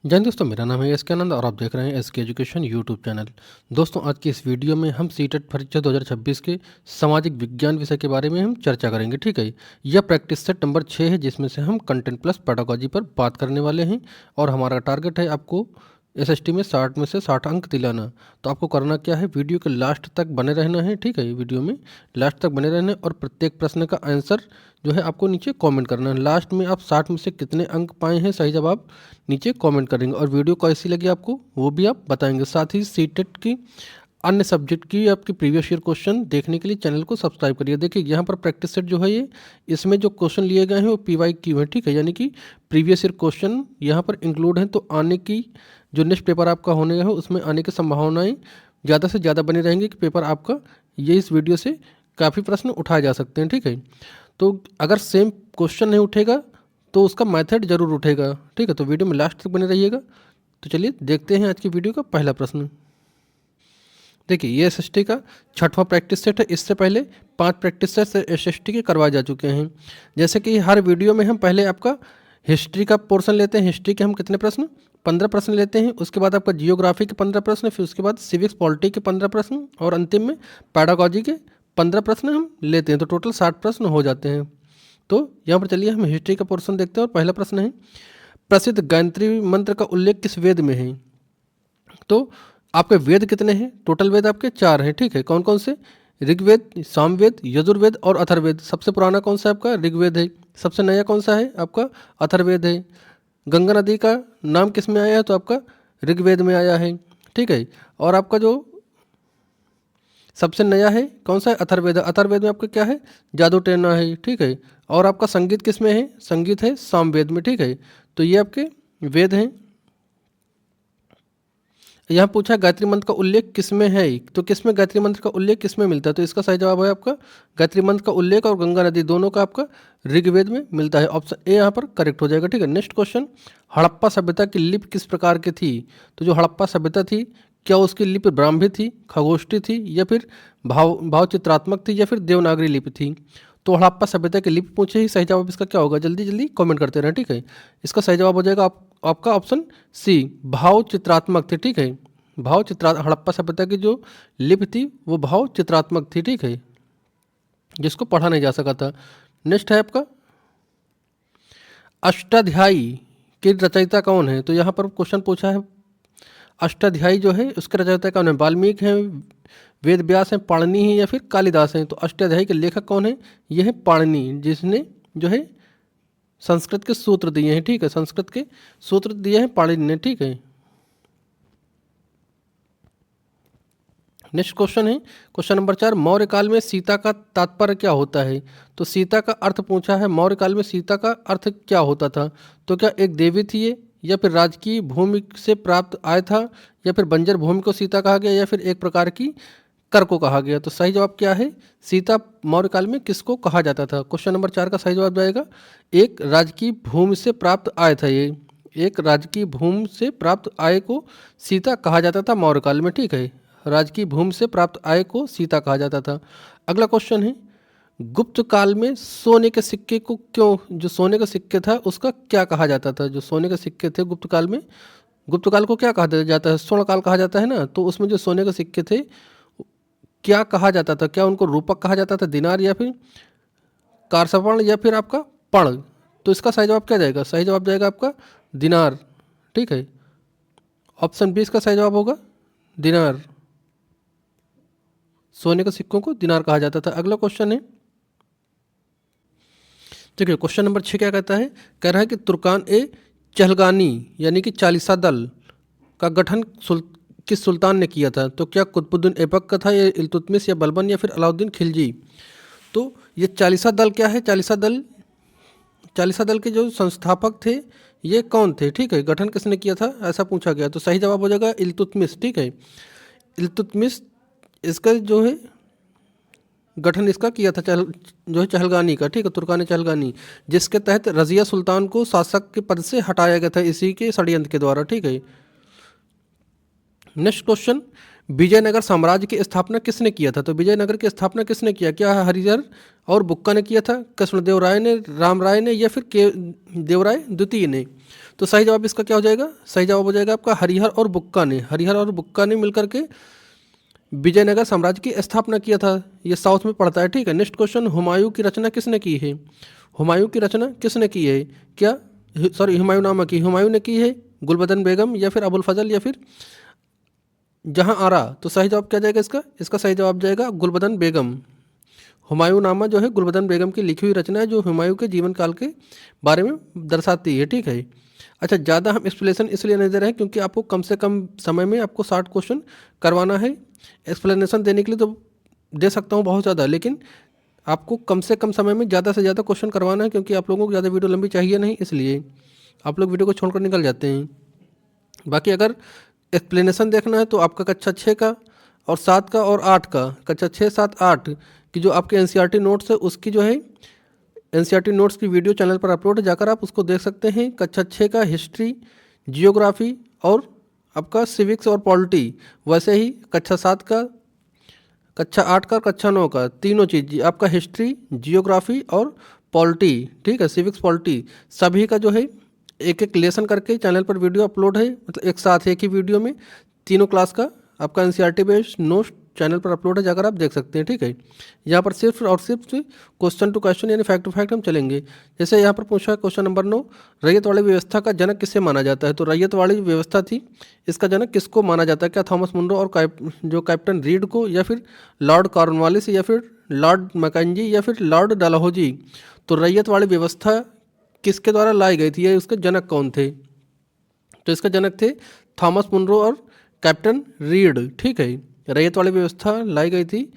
जय हिंद दोस्तों, मेरा नाम है एस के आनंद और आप देख रहे हैं एस के एजुकेशन यूट्यूब चैनल। दोस्तों, आज की इस वीडियो में हम सीटेट परीक्षा 2026 के सामाजिक विज्ञान विषय के बारे में हम चर्चा करेंगे। ठीक है, यह प्रैक्टिस सेट नंबर 6 है, जिसमें से हम कंटेंट प्लस पेडागोजी पर बात करने वाले हैं। और हमारा टारगेट है आपको एसएसटी में 60 में से 60 अंक दिलाना। तो आपको करना क्या है, वीडियो के लास्ट तक बने रहना है। ठीक है, वीडियो में लास्ट तक बने रहना है और प्रत्येक प्रश्न का आंसर जो है आपको नीचे कमेंट करना है। लास्ट में आप 60 में से कितने अंक पाए हैं सही जवाब नीचे कमेंट करेंगे और वीडियो कैसी लगी आपको वो भी आप बताएंगे। साथ ही सीटेट की अन्य सब्जेक्ट की आपकी प्रीवियस ईयर क्वेश्चन देखने के लिए चैनल को सब्सक्राइब करिए। देखिए, यहाँ पर प्रैक्टिस सेट जो है ये, इसमें जो क्वेश्चन लिए गए हैं वो PYQ है। ठीक है, यानी कि प्रीवियस ईयर क्वेश्चन यहाँ पर इंक्लूड हैं। तो आने की जो नेक्स्ट पेपर आपका होने है उसमें आने की संभावनाएं ज़्यादा से ज़्यादा बनी रहेंगी कि पेपर आपका ये इस वीडियो से काफ़ी प्रश्न उठाए जा सकते हैं। ठीक है, तो अगर सेम क्वेश्चन नहीं उठेगा तो उसका मेथड जरूर उठेगा। ठीक है, तो वीडियो में लास्ट तक बने रहिएगा। तो चलिए देखते हैं आज की वीडियो का पहला प्रश्न। देखिए, ये एसएसटी का 6वां प्रैक्टिस सेट है। इससे पहले 5 प्रैक्टिस सेट एसएसटी के करवाए जा चुके हैं। जैसे कि हर वीडियो में हम पहले आपका हिस्ट्री का पोर्शन लेते हैं। हिस्ट्री के हम कितने प्रश्न, 15 प्रश्न लेते हैं। उसके बाद आपका जियोग्राफी के 15 प्रश्न, फिर उसके बाद सिविक्स पॉलिटी के 15 प्रश्न और अंतिम में पैडागोजी के 15 प्रश्न हम लेते हैं। तो टोटल 60 प्रश्न हो जाते हैं। तो यहाँ पर चलिए हम हिस्ट्री का पोर्शन देखते हैं और पहला प्रश्न है, प्रसिद्ध गायत्री मंत्र का उल्लेख किस वेद में है? तो आपके वेद कितने हैं? टोटल वेद आपके 4 हैं। ठीक है, कौन कौन से? ऋग्वेद, सामवेद, यजुर्वेद और अथर्ववेद। सबसे पुराना कौन सा आपका? ऋग्वेद है। सबसे नया कौन सा है आपका? अथर्ववेद है। गंगा नदी का नाम किस में आया है? तो आपका ऋग्वेद में आया है। ठीक है, और आपका जो सबसे नया है कौन सा है? अथर्ववेद। अथर्ववेद में आपका क्या है? जादू टोना है। ठीक है, और आपका संगीत किस में है? संगीत है सामवेद में। ठीक है, तो ये आपके वेद हैं। यहाँ पूछा गायत्री मंत्र का उल्लेख किसमें है, तो किसमें गायत्री मंत्र का उल्लेख किसमें मिलता है? तो इसका सही जवाब है आपका गायत्री मंत्र का उल्लेख और गंगा नदी दोनों का आपका ऋग्वेद में मिलता है। ऑप्शन ए यहाँ पर करेक्ट हो जाएगा। ठीक है, नेक्स्ट क्वेश्चन, हड़प्पा सभ्यता की लिपि किस प्रकार की थी? तो जो हड़प्पा सभ्यता थी, क्या उसकी लिपि ब्राह्मी थी, खगोष्ठी थी, या फिर भाव चित्रात्मक थी, या फिर देवनागरी लिपि थी? तो हड़प्पा सभ्यता की लिपि पूछे ही सही जवाब इसका क्या होगा? जल्दी जल्दी कमेंट करते रहें। ठीक है, इसका सही जवाब हो जाएगा आपका ऑप्शन सी, भाव चित्रात्मक थी। ठीक है, भाव चित्रा हड़प्पा सभ्यता की जो लिपि थी वो भाव चित्रात्मक थी। ठीक है, जिसको पढ़ा नहीं जा सका था। नेक्स्ट है आपका, अष्टाध्यायी की रचयिता कौन है? तो यहाँ पर क्वेश्चन पूछा है, अष्टाध्यायी जो है उसके रचयिता कौन है? वाल्मीकि हैं, वेद व्यास हैं, पाणिनि हैं, या फिर कालिदास हैं? तो अष्टाध्यायी के लेखक कौन है? यह है पाणिनि, जिसने जो है संस्कृत के सूत्र दिए हैं। ठीक है, संस्कृत के सूत्र दिए हैं पाणिनि ने। ठीक है, नेक्स्ट क्वेश्चन है क्वेश्चन नंबर 4, मौर्य काल में सीता का तात्पर्य क्या होता है? तो सीता का अर्थ पूछा है, मौर्य काल में सीता का अर्थ क्या होता था? तो क्या एक देवी थी ये, या फिर राजकीय भूमि से प्राप्त आय था, या फिर बंजर भूमि को सीता कहा गया, या फिर एक प्रकार की कर को कहा गया? तो सही जवाब क्या है, सीता मौर्य काल में किसको कहा जाता था? क्वेश्चन नंबर 4 का सही जवाब जाएगा एक राजकीय भूमि से प्राप्त आय था ये। एक राजकीय भूमि से प्राप्त आय को सीता कहा जाता था मौर्य काल में। ठीक है, राजकीय भूमि से प्राप्त आय को सीता कहा जाता था। अगला क्वेश्चन है, गुप्त काल में सोने के सिक्के को क्यों, जो सोने का सिक्के था उसका क्या कहा जाता था? जो सोने के सिक्के थे गुप्त काल में, गुप्त काल को क्या कहा जाता है? स्वर्ण काल कहा जाता है ना। तो उसमें जो सोने के सिक्के थे क्या कहा जाता था? क्या उनको रूपक कहा जाता था, दिनार, या फिर कारसवर्ण, या फिर आपका पण? तो इसका सही जवाब क्या जाएगा? सही जवाब जाएगा आपका दिनार। ठीक है, ऑप्शन बी इसका सही जवाब होगा दिनार। सोने के सिक्कों को दिनार कहा जाता था। अगला क्वेश्चन है, ठीक है, क्वेश्चन नंबर 6 क्या कहता है? कह रहा है कि तुर्कान ए चहलगानी यानी कि चालीसा दल का गठन किस सुल्तान ने किया था? तो क्या कुतुबुद्दीन ऐबक का था, या इल्तुतमिश, या बलबन, या फिर अलाउद्दीन खिलजी? तो ये चालीसा दल क्या है? चालीसा दल के जो संस्थापक थे ये कौन थे? ठीक है, गठन किसने किया था ऐसा पूछा गया। तो सही जवाब हो जाएगा इल्तुतमिश। ठीक है, इल्तुतमिश इसका जो है गठन इसका किया था जो है चहलगानी का। ठीक है, तुर्कान चहलगानी, जिसके तहत रजिया सुल्तान को शासक के पद से हटाया गया था इसी के षड्यंत्र के द्वारा। ठीक है, नेक्स्ट क्वेश्चन, विजयनगर साम्राज्य की स्थापना किसने किया था? तो विजयनगर की स्थापना किसने किया? क्या हरिहर और बुक्का ने किया था, कृष्णदेव राय ने, राम राय ने, या फिर के देवराय द्वितीय ने? तो सही जवाब इसका क्या हो जाएगा? सही जवाब हो जाएगा आपका हरिहर और बुक्का ने। हरिहर और बुक्का ने मिलकर के विजयनगर साम्राज्य की स्थापना किया था। ये साउथ में पड़ता है, ठीक है। नेक्स्ट क्वेश्चन, हुमायूं की रचना किसने की है? हुमायूं की रचना किसने की है? क्या सॉरी हुमायूंनामा की हुमायूं ने की है, गुलबदन बेगम, या फिर अबुल फजल, या फिर जहां आरा? तो सही जवाब क्या जाएगा इसका? इसका सही जवाब जाएगा गुलबदन बेगम। हुमायूंनामा जो है गुलबदन बेगम की लिखी हुई रचना है, जो हुमायूं के जीवन काल के बारे में दर्शाती है, ठीक है। अच्छा, ज़्यादा हम एक्सप्लेनेशन इसलिए नहीं दे रहे हैं क्योंकि आपको कम से कम समय में आपको 60 क्वेश्चन करवाना है। एक्सप्लेनेशन देने के लिए तो दे सकता हूँ बहुत ज़्यादा, लेकिन आपको कम से कम समय में ज़्यादा से ज़्यादा क्वेश्चन करवाना है, क्योंकि आप लोगों को ज़्यादा वीडियो लंबी चाहिए नहीं, इसलिए आप लोग वीडियो को छोड़कर निकल जाते हैं। बाकी अगर एक्सप्लेनेशन देखना है तो आपका कक्षा 6 का और 7 का और 8 का, कक्षा 6, 7, 8 की जो आपके एनसीईआरटी नोट्स है, उसकी जो है एनसीईआरटी नोट्स की वीडियो चैनल पर अपलोड है, जाकर आप उसको देख सकते हैं। कक्षा 6 का हिस्ट्री, जियोग्राफी और आपका सिविक्स और पॉलिटी, वैसे ही कक्षा 7 का, कक्षा 8 का, कक्षा 9 का, तीनों चीज़ आपका हिस्ट्री, जियोग्राफी और पॉलिटी, ठीक है, सिविक्स पॉलिटी, सभी का जो है एक एक लेसन करके चैनल पर वीडियो अपलोड है। मतलब एक साथ एक ही वीडियो में तीनों क्लास का आपका एनसीईआरटी बेस्ड नोट्स चैनल पर अपलोड है, जाकर आप देख सकते हैं, ठीक है। यहाँ पर सिर्फ और सिर्फ क्वेश्चन टू क्वेश्चन यानी फैक्ट टू फैक्ट हम चलेंगे। जैसे यहाँ पर पूछा है क्वेश्चन नंबर 9, रैयतवाड़ी व्यवस्था का जनक किसे माना जाता है? तो रैयतवाड़ी व्यवस्था थी, इसका जनक किसको माना जाता है? क्या थॉमस मुनरो और जो कैप्टन रीड को, या फिर लॉर्ड कॉर्नवालिस, या फिर लॉर्ड मैकेंजी, या फिर लॉर्ड डलहौजी? तो रैयतवाड़ी व्यवस्था किसके द्वारा लाई गई थी, या उसके जनक कौन थे? तो इसका जनक थे थॉमस मुनरो और कैप्टन रीड, ठीक है। रैयत वाली व्यवस्था लाई गई थी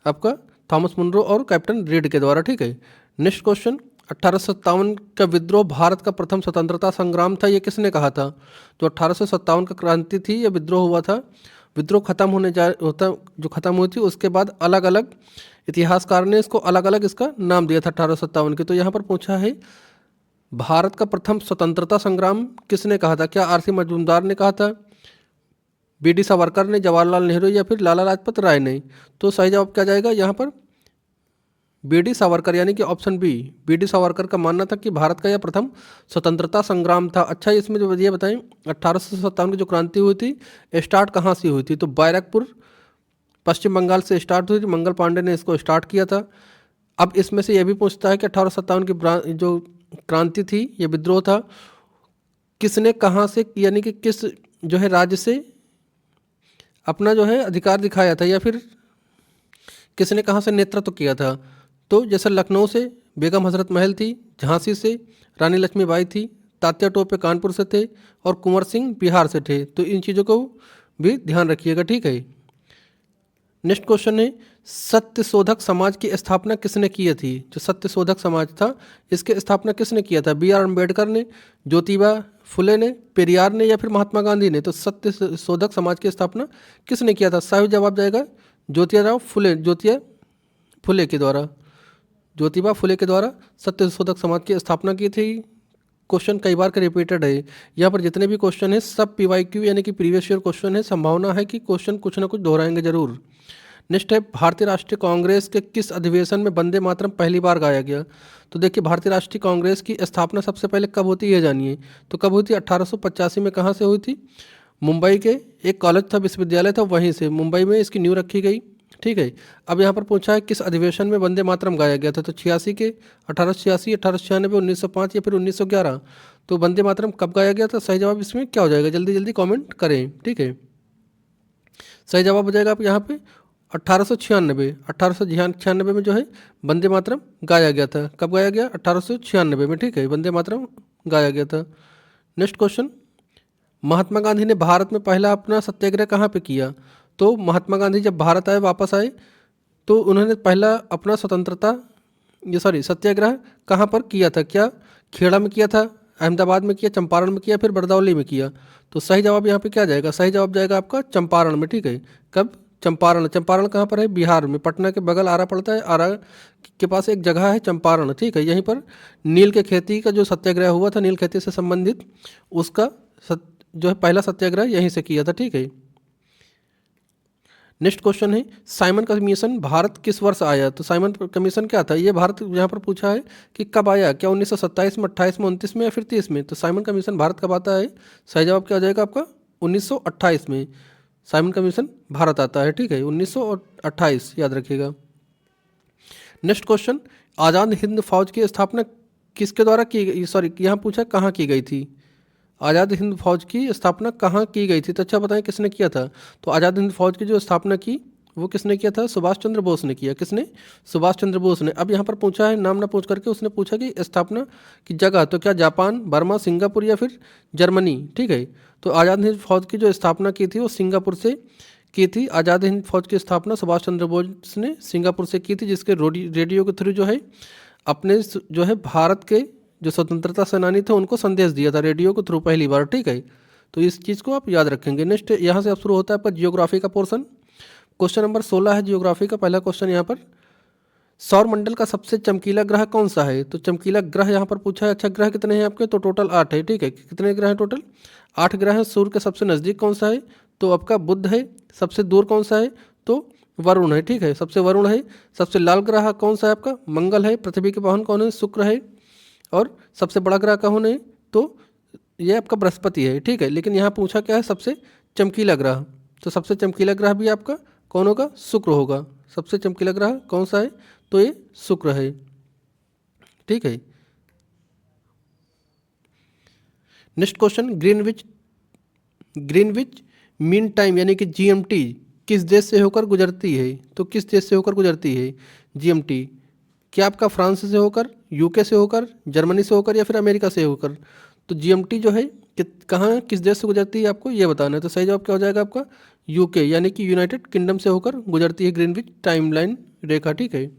आपका थॉमस मुनरो और कैप्टन रीड के द्वारा, ठीक है। नेक्स्ट क्वेश्चन, 1857 का विद्रोह भारत का प्रथम स्वतंत्रता संग्राम था, ये किसने कहा था? जो 1857 का क्रांति थी, यह विद्रोह हुआ था। विद्रोह खत्म होने जो खत्म हुई थी, उसके बाद अलग अलग इतिहासकार ने इसको अलग अलग इसका नाम दिया था 1857 के। तो यहाँ पर पूछा है भारत का प्रथम स्वतंत्रता संग्राम किसने कहा था? क्या आरसी मजूमदार ने कहा था, बीडी सावरकर ने, जवाहरलाल नेहरू, या फिर लाला लाजपत राय ने? तो सही जवाब क्या जाएगा यहाँ पर? बीडी सावरकर, यानी कि ऑप्शन बी, बीडी सावरकर का मानना था कि भारत का यह प्रथम स्वतंत्रता संग्राम था। अच्छा, इसमें जो ये बताएं 1857 की जो क्रांति हुई थी, स्टार्ट कहाँ से हुई थी? तो बैरकपुर पश्चिम बंगाल से स्टार्ट हुई थी, मंगल पांडे ने इसको स्टार्ट किया था। अब इसमें से यह भी पूछता है कि 1857 की जो क्रांति थी, ये विद्रोह था, किसने कहाँ से, यानी कि किस जो है राज्य से अपना जो है अधिकार दिखाया था, या फिर किसने कहाँ से नेतृत्व किया था? तो जैसे लखनऊ से बेगम हजरत महल थी, झांसी से रानी लक्ष्मीबाई थी, तात्या टोपे कानपुर से थे, और कुंवर सिंह बिहार से थे। तो इन चीज़ों को भी ध्यान रखिएगा, ठीक है। नेक्स्ट क्वेश्चन है, सत्यशोधक समाज की स्थापना किसने की थी? जो सत्यशोधक समाज था, इसकी स्थापना किसने किया था? बी आर अम्बेडकर ने, ज्योतिबा फुले ने, पेरियार ने, या फिर महात्मा गांधी ने? तो सत्यशोधक समाज की स्थापना किसने किया था? सही जवाब जाएगा ज्योतिबा फुले के द्वारा। ज्योतिबा फुले के द्वारा सत्यशोधक समाज की स्थापना की थी। क्वेश्चन कई बार का रिपीटेड है, यहाँ पर जितने भी क्वेश्चन है सब PYQ यानी कि प्रीवियस ईयर क्वेश्चन है। संभावना है कि क्वेश्चन कुछ ना कुछ दोहराएंगे जरूर। नेक्स्ट है, भारतीय राष्ट्रीय कांग्रेस के किस अधिवेशन में वंदे मातरम पहली बार गाया गया? तो देखिए, भारतीय राष्ट्रीय कांग्रेस की स्थापना सबसे पहले कब होती है जानिए। तो कब हुई थी? 1885 में। कहाँ से हुई थी? मुंबई के एक कॉलेज था, विश्वविद्यालय था, वहीं से मुंबई में इसकी नींव रखी गई, ठीक है। अब यहाँ पर पूछा है किस अधिवेशन में वंदे मातरम गाया गया था? तो 86 के, 1886, 1896, 1905, या फिर 1911? तो वंदे मातरम कब गाया गया था? सही जवाब इसमें क्या हो जाएगा? जल्दी जल्दी कमेंट करें, ठीक है। सही जवाब हो जाएगा आप यहाँ पे 1896 में जो है वंदे मातरम गाया गया था। कब गाया गया? 1896 में, ठीक है, वंदे मातरम गाया गया था। नेक्स्ट क्वेश्चन, महात्मा गांधी ने भारत में पहला अपना सत्याग्रह कहाँ पे किया? तो महात्मा गांधी जब भारत आए, वापस आए, तो उन्होंने पहला अपना सत्याग्रह कहाँ पर किया था? क्या खेड़ा में किया था, अहमदाबाद में किया, चंपारण में किया, फिर बरदौली में किया? तो सही जवाब यहाँ पे क्या जाएगा? सही जवाब जाएगा आपका चंपारण में, ठीक है। कब? चंपारण। चंपारण कहाँ पर है? बिहार में, पटना के बगल आरा पड़ता है, आरा के पास एक जगह है चंपारण, ठीक है। यहीं पर नील के खेती का जो सत्याग्रह हुआ था, नील खेती से संबंधित, उसका जो है पहला सत्याग्रह यहीं से किया था, ठीक है। नेक्स्ट क्वेश्चन है साइमन कमीशन भारत किस वर्ष आया? तो साइमन कमीशन क्या था? ये भारत यहाँ पर पूछा है कि कब आया, क्या 1927 में, 28 में, 29 में या फिर 30 में? तो साइमन कमीशन भारत कब आता है? सही जवाब क्या हो जाएगा आपका? 1928 में साइमन कमीशन भारत आता है, ठीक है, 1928 याद रखिएगा। नेक्स्ट क्वेश्चन, आज़ाद हिंद फौज की स्थापना किसके द्वारा की गई, सॉरी यहाँ पूछा कहाँ की गई थी? आज़ाद हिंद फौज की स्थापना कहाँ की गई थी? तो अच्छा बताएं किसने किया था? तो आज़ाद हिंद फौज की जो स्थापना की वो किसने किया था? सुभाष चंद्र बोस ने किया। किसने? सुभाष चंद्र बोस ने। अब यहाँ पर पूछा है, नाम ना पूछ करके उसने पूछा कि स्थापना की जगह, तो क्या जापान, बर्मा, सिंगापुर या फिर जर्मनी, ठीक है। तो आज़ाद हिंद फौज की जो स्थापना की थी वो सिंगापुर से की थी। आज़ाद हिंद फौज की स्थापना सुभाष चंद्र बोस ने सिंगापुर से की थी, जिसके रेडियो के थ्रू जो है अपने जो है भारत के जो स्वतंत्रता सेनानी थे उनको संदेश दिया था रेडियो के थ्रू पहली बार, ठीक है। तो इस चीज़ को आप याद रखेंगे। नेक्स्ट यहाँ से अब शुरू होता है आपका जियोग्राफी का पोर्शन। क्वेश्चन नंबर 16 है जियोग्राफी का। पहला क्वेश्चन यहाँ पर, सौर मंडल का सबसे चमकीला ग्रह कौन सा है? तो चमकीला ग्रह यहाँ पर पूछा है। अच्छा ग्रह कितने हैं आपके? तो टोटल 8 है, ठीक है। कितने ग्रह हैं टोटल? 8 ग्रह हैं। सूर्य के सबसे नज़दीक कौन सा है? तो आपका बुध है। सबसे दूर कौन सा है? तो वरुण है, ठीक है, सबसे वरुण है। सबसे लाल ग्रह कौन सा है आपका? मंगल है। पृथ्वी के वाहन कौन है? शुक्र है। और सबसे बड़ा ग्रह कौन है? तो ये आपका बृहस्पति है, ठीक है। लेकिन यहाँ पूछा क्या है? सबसे चमकीला ग्रह। तो सबसे चमकीला ग्रह भी आपका कौन होगा? शुक्र होगा। सबसे चमकीला ग्रह कौन सा है? तो ये शुक्र है, ठीक है। Next question, Greenwich mean time यानी कि जीएमटी किस देश से होकर गुजरती है? तो किस देश से होकर गुजरती है जीएमटी? क्या आपका फ्रांस से होकर, यूके से होकर, जर्मनी से होकर या फिर अमेरिका से होकर? तो जीएमटी जो है कहाँ किस देश से गुजरती है आपको ये बताना है। तो सही जवाब क्या हो जाएगा आपका? यूके यानी कि यूनाइटेड किंगडम से होकर गुजरती है ग्रीनविच टाइमलाइन रेखा, ठीक है।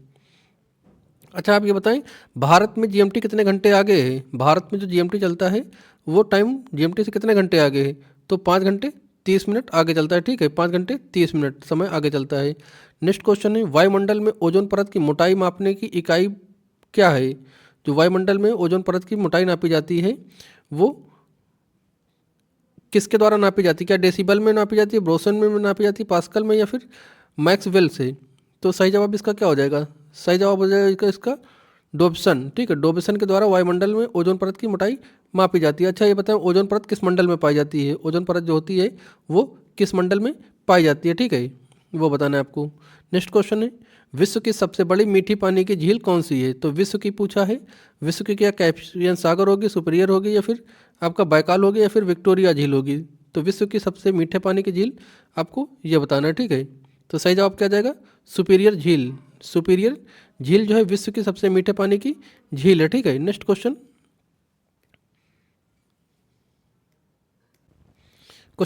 अच्छा आप ये बताएं भारत में जीएमटी कितने घंटे आगे है? भारत में जो जीएमटी चलता है वो टाइम जीएमटी से कितने घंटे आगे है? तो 5 घंटे 30 मिनट आगे चलता है, ठीक है। 5 घंटे 30 मिनट समय आगे चलता है। नेक्स्ट क्वेश्चन है वायुमंडल में ओजोन परत की मोटाई मापने की इकाई क्या है? जो वायुमंडल में ओजोन परत की मोटाई नापी जाती है वो किसके द्वारा नापी जाती है? क्या डेसिबल में नापी जाती है, ब्रोसन में नापी जाती है, पास्कल में या फिर मैक्सवेल से? तो सही जवाब इसका क्या हो जाएगा? सही जवाब हो जाएगा इसका डोप्सन, ठीक है। डोप्सन के द्वारा वायुमंडल में ओजोन परत की मोटाई मापी जाती है। अच्छा ये बताएं ओजोन परत किस मंडल में पाई जाती है? ओजोन परत जो होती है वो किस मंडल में पाई जाती है, ठीक है, वो बताना है आपको। नेक्स्ट क्वेश्चन है विश्व की सबसे बड़ी मीठी पानी की झील कौन सी है? तो विश्व की पूछा है। विश्व की क्या कैस्पियन सागर होगी, सुपीरियर होगी या फिर आपका बैकाल होगी या फिर विक्टोरिया झील होगी? तो विश्व की सबसे मीठे पानी की झील आपको ये बताना है, ठीक है। तो सही जवाब क्या जाएगा? सुपीरियर झील। सुपीरियर झील जो है विश्व की सबसे मीठे पानी की झील है, ठीक है। नेक्स्ट क्वेश्चन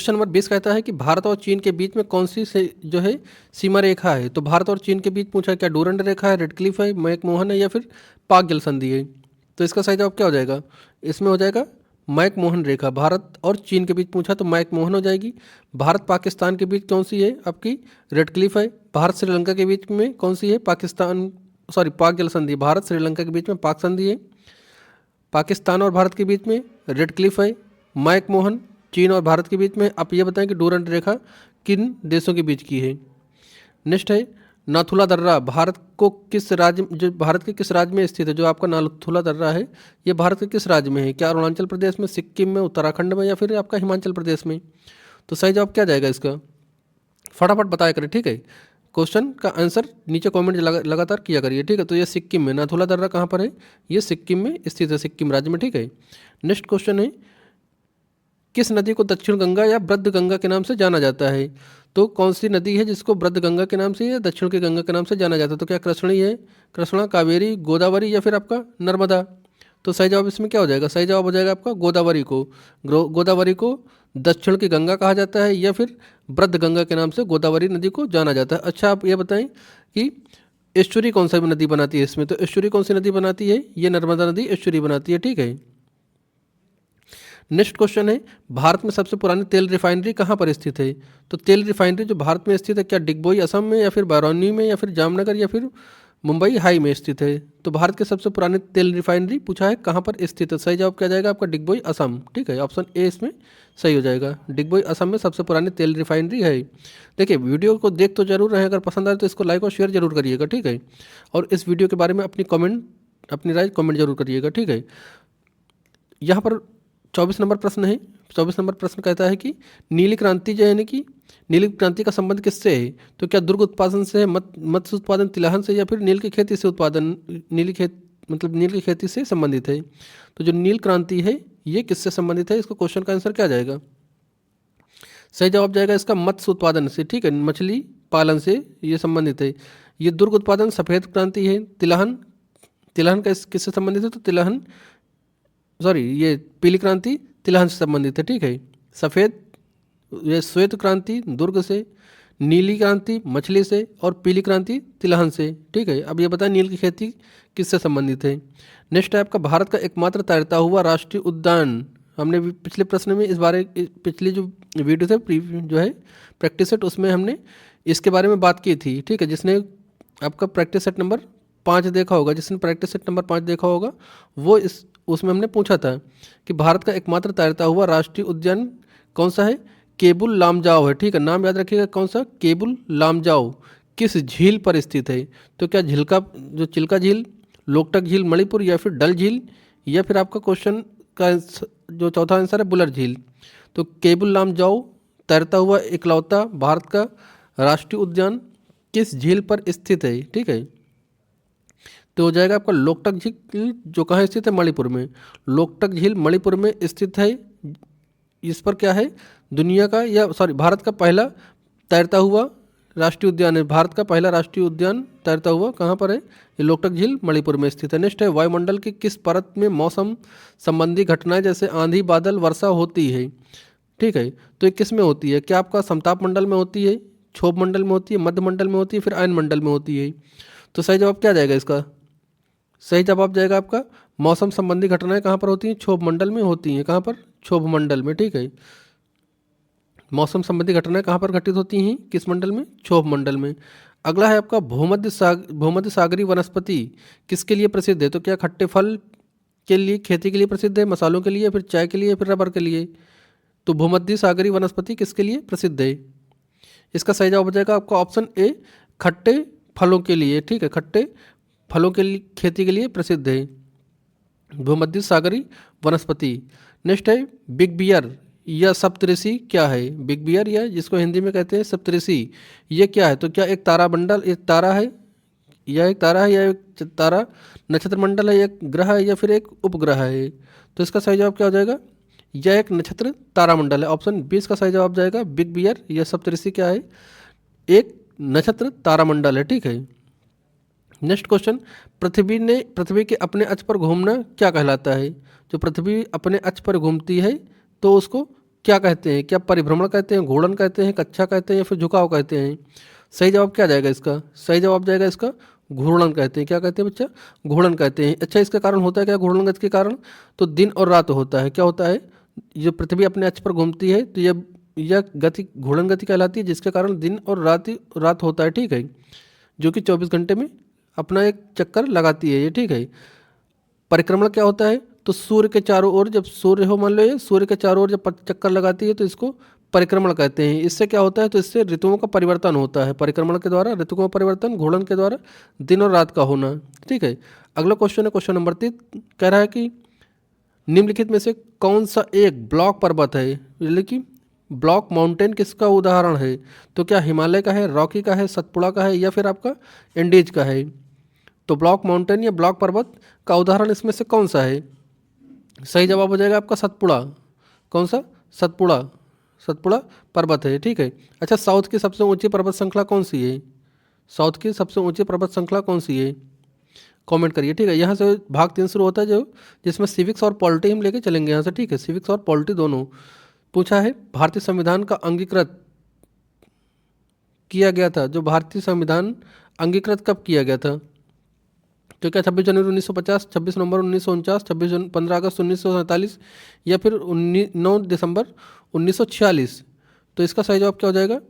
नंबर 20 कहता है कि भारत और चीन के बीच में कौन सी से जो है सीमा रेखा है? तो भारत और चीन के बीच पूछा क्या डूरंड रेखा है, रेड क्लिफ है, मैकमोहन है या फिर पाक जल संधि है? तो इसका सही जवाब क्या हो जाएगा? इसमें हो जाएगा मैकमोहन रेखा। भारत और चीन के बीच पूछा तो मैकमोहन हो जाएगी। भारत पाकिस्तान के बीच कौन सी है आपकी? रेड क्लिफ है। भारत श्रीलंका के बीच में कौन सी है? पाक जल संधि। भारत श्रीलंका के बीच में पाक संधि है। पाकिस्तान और भारत के बीच में रेड क्लिफ है। मैकमोहन चीन और भारत के बीच में। आप ये बताएं कि डूरंड रेखा किन देशों के बीच की है? नेक्स्ट है नाथुला दर्रा भारत को किस राज्य, जो भारत के किस राज्य में स्थित है? जो आपका नाथुला दर्रा है ये भारत के किस राज्य में है? क्या अरुणाचल प्रदेश में, सिक्किम में, उत्तराखंड में या फिर आपका हिमाचल प्रदेश में? तो सही जवाब क्या जाएगा इसका? फटाफट बताया करें, ठीक है। क्वेश्चन का आंसर नीचे कमेंट लगातार किया करिए, ठीक है। तो ये सिक्किम में, नाथुला दर्रा कहाँ पर है? ये सिक्किम में स्थित है, सिक्किम राज्य में, ठीक है। नेक्स्ट क्वेश्चन है किस नदी को दक्षिण गंगा या वृद्ध गंगा के नाम से जाना जाता है? तो कौन सी नदी है जिसको वृद्ध गंगा के नाम से या दक्षिण की गंगा के नाम से जाना जाता है? तो क्या कृष्णी है, कृष्णा, कावेरी, गोदावरी या फिर आपका नर्मदा? तो सही जवाब इसमें क्या हो जाएगा? सही जवाब हो जाएगा आपका गोदावरी को। गोदावरी को दक्षिण की गंगा कहा जाता है या फिर वृद्ध गंगा के नाम से गोदावरी नदी को जाना जाता है। अच्छा आप ये बताएं कि एस्चुरी कौन सा नदी बनाती है इसमें? तो एस्चुरी कौन सी नदी बनाती है? ये नर्मदा नदी एस्चुरी बनाती है, ठीक है। नेक्स्ट क्वेश्चन है भारत में सबसे पुरानी तेल रिफाइनरी कहाँ पर स्थित है? तो तेल रिफाइनरी जो भारत में स्थित है क्या डिगबोई असम में या फिर बरौनी में या फिर जामनगर या फिर मुंबई हाई में स्थित है। तो भारत के सबसे पुराने तेल रिफाइनरी पूछा है कहाँ पर स्थित है। सही जवाब क्या जाएगा आपका डिगबोई असम। ठीक है, ऑप्शन ए इसमें सही हो जाएगा। डिगबोई असम में सबसे पुरानी तेल रिफाइनरी है। देखिए वीडियो को देख तो जरूर रहे, अगर पसंद आए तो इसको लाइक और शेयर जरूर करिएगा। ठीक है, और इस वीडियो के बारे में अपनी राय कमेंट जरूर करिएगा। ठीक है, यहाँ पर 24 नंबर प्रश्न है। 24 नंबर प्रश्न कहता है कि नीली क्रांति जो है यानी कि नीली क्रांति का संबंध किससे है। तो क्या दुर्ग उत्पादन से है, मत्स्य उत्पादन तिलहन से, या फिर नील की खेती से उत्पादन, नील की खेती से संबंधित है। तो जो नील क्रांति है ये किससे संबंधित है, इसको क्वेश्चन का आंसर क्या जाएगा। सही जवाब जाएगा इसका मत्स्य उत्पादन से। ठीक है, मछली पालन से ये संबंधित है। ये दुर्ग उत्पादन सफ़ेद क्रांति है। तिलहन का किससे संबंधित है, तो तिलहन ये पीली क्रांति तिलहन से संबंधित है। ठीक है, सफ़ेद ये श्वेत क्रांति दुर्ग से, नीली क्रांति मछली से, और पीली क्रांति तिलहन से। ठीक है, अब ये बताएं नील की खेती किससे संबंधित है। नेक्स्ट है आपका भारत का एकमात्र तैरता हुआ राष्ट्रीय उद्यान। हमने पिछले प्रश्न में इस बारे पिछली जो वीडियो थे जो है प्रैक्टिस सेट, उसमें हमने इसके बारे में बात की थी। ठीक है, जिसने आपका प्रैक्टिस सेट नंबर 5 देखा होगा, जिसने प्रैक्टिस सेट नंबर 5 देखा होगा वो उसमें हमने पूछा था कि भारत का एकमात्र तैरता हुआ राष्ट्रीय उद्यान कौन सा है। केबुल लामजाओ है। ठीक है, नाम याद रखिएगा कौन सा, केबुल लामजाओ किस झील पर स्थित है। तो क्या चिल्का झील, लोकटक झील मणिपुर, या फिर डल झील, या फिर आपका क्वेश्चन का जो चौथा आंसर है बुलर झील। तो केबुल लामजाओ तैरता हुआ इकलौता भारत का राष्ट्रीय उद्यान किस झील पर स्थित है। ठीक है, तो हो जाएगा आपका लोकटक झील, जो कहाँ स्थित है, मणिपुर में। लोकटक झील मणिपुर में स्थित है। इस पर क्या है, दुनिया का भारत का पहला तैरता हुआ राष्ट्रीय उद्यान है। भारत का पहला राष्ट्रीय उद्यान तैरता हुआ कहाँ पर है, ये लोकटक झील मणिपुर में स्थित है। नेक्स्ट है वायुमंडल की किस परत में मौसम संबंधी घटनाएं जैसे आंधी बादल वर्षा होती है। ठीक है, तो ये किस में होती है, क्या आपका समताप मंडल में होती है, क्षोभ मंडल में होती है, मध्य मंडल में होती है, फिर आयन मंडल में होती है। तो सही जवाब क्या जाएगा इसका, सही जवाब जाएगा आपका मौसम संबंधी घटनाएं कहाँ पर होती हैं, क्षोभ मंडल में होती हैं। कहाँ पर, क्षोभ मंडल में। ठीक है, मौसम संबंधी घटनाएं कहाँ पर घटित होती हैं, किस मंडल में, क्षोभ मंडल में। अगला है आपका भूमध्य सागरीय वनस्पति किसके लिए प्रसिद्ध है। तो क्या खट्टे फल के लिए, खेती के लिए प्रसिद्ध है, मसालों के लिए, फिर चाय के लिए, फिर रबर के लिए। तो भूमध्य सागरीय वनस्पति किसके लिए प्रसिद्ध है, इसका सही जवाब हो जाएगा आपका ऑप्शन ए, खट्टे फलों के लिए। ठीक है, खट्टे फलों के लिए खेती के लिए प्रसिद्ध है भूमध्य सागरीय वनस्पति। नेक्स्ट है बिग बियर या सप्तऋषि क्या है। बिग बियर या जिसको हिंदी में कहते हैं सप्तऋषि, ये क्या है। तो क्या एक तारामंडल, एक तारा है, या एक तारा नक्षत्र मंडल है, एक ग्रह है, या फिर एक उपग्रह है। तो इसका सही जवाब क्या हो जाएगा, यह एक नक्षत्र तारामंडल है। ऑप्शन 20 का सही जवाब जाएगा। बिग बियर या सप्तऋषि क्या है, एक नक्षत्र तारामंडल है। ठीक है, नेक्स्ट क्वेश्चन, पृथ्वी के अपने अक्ष पर घूमना क्या कहलाता है। जो पृथ्वी अपने अक्ष पर घूमती है तो उसको क्या कहते हैं, क्या परिभ्रमण कहते हैं, घूर्णन कहते हैं, कक्षा कहते हैं, या फिर झुकाव कहते हैं। सही जवाब क्या जाएगा इसका, सही जवाब जाएगा इसका घूर्णन कहते हैं। क्या कहते हैं बच्चा, घूर्णन कहते हैं। अच्छा, इसका कारण होता है क्या, घूर्णन गति के कारण, तो दिन और रात होता है। क्या होता है, जो पृथ्वी अपने अक्ष पर घूमती है तो यह गति घूर्णन गति कहलाती है, जिसके कारण दिन और रात होता है। ठीक है, जो कि 24 घंटे में अपना एक चक्कर लगाती है ये। ठीक है, परिक्रमण क्या होता है, तो सूर्य के चारों ओर, जब सूर्य हो मान लो ये सूर्य के चारों ओर जब चक्कर लगाती है तो इसको परिक्रमण कहते हैं। इससे क्या होता है, तो इससे ऋतुओं का परिवर्तन होता है। परिक्रमण के द्वारा ऋतुओं का परिवर्तन, घूर्णन के द्वारा दिन और रात का होना। ठीक है, अगला क्वेश्चन है क्वेश्चन नंबर 3, कह रहा है कि निम्नलिखित में से कौन सा एक ब्लॉक पर्वत है, यानी कि ब्लॉक माउंटेन किसका उदाहरण है। तो क्या हिमालय का है, रॉकी का है, सतपुड़ा का है, या फिर आपका एंडीज का है। तो ब्लॉक माउंटेन या ब्लॉक पर्वत का उदाहरण इसमें से कौन सा है। सही जवाब हो जाएगा आपका सतपुड़ा। कौन सा, सतपुड़ा पर्वत है। ठीक है, अच्छा, साउथ की सबसे ऊंची पर्वत श्रृंखला कौन सी है, साउथ की सबसे ऊंची पर्वत श्रृंखला कौन सी है, कमेंट करिए। ठीक है, यहाँ से भाग 3 शुरू होता है जिसमें सिविक्स और पॉलिटी हम लेके चलेंगे यहाँ से। ठीक है, सिविक्स और पॉलिटी दोनों पूछा है। भारतीय संविधान का अंगीकृत किया गया था, जो भारतीय संविधान अंगीकृत कब किया गया था। तो क्या 26 जनवरी 1950, 26 नवंबर 1949, 15 अगस्त 1947, या फिर 9 दिसंबर 1946। तो इसका सही जवाब क्या हो जाएगा,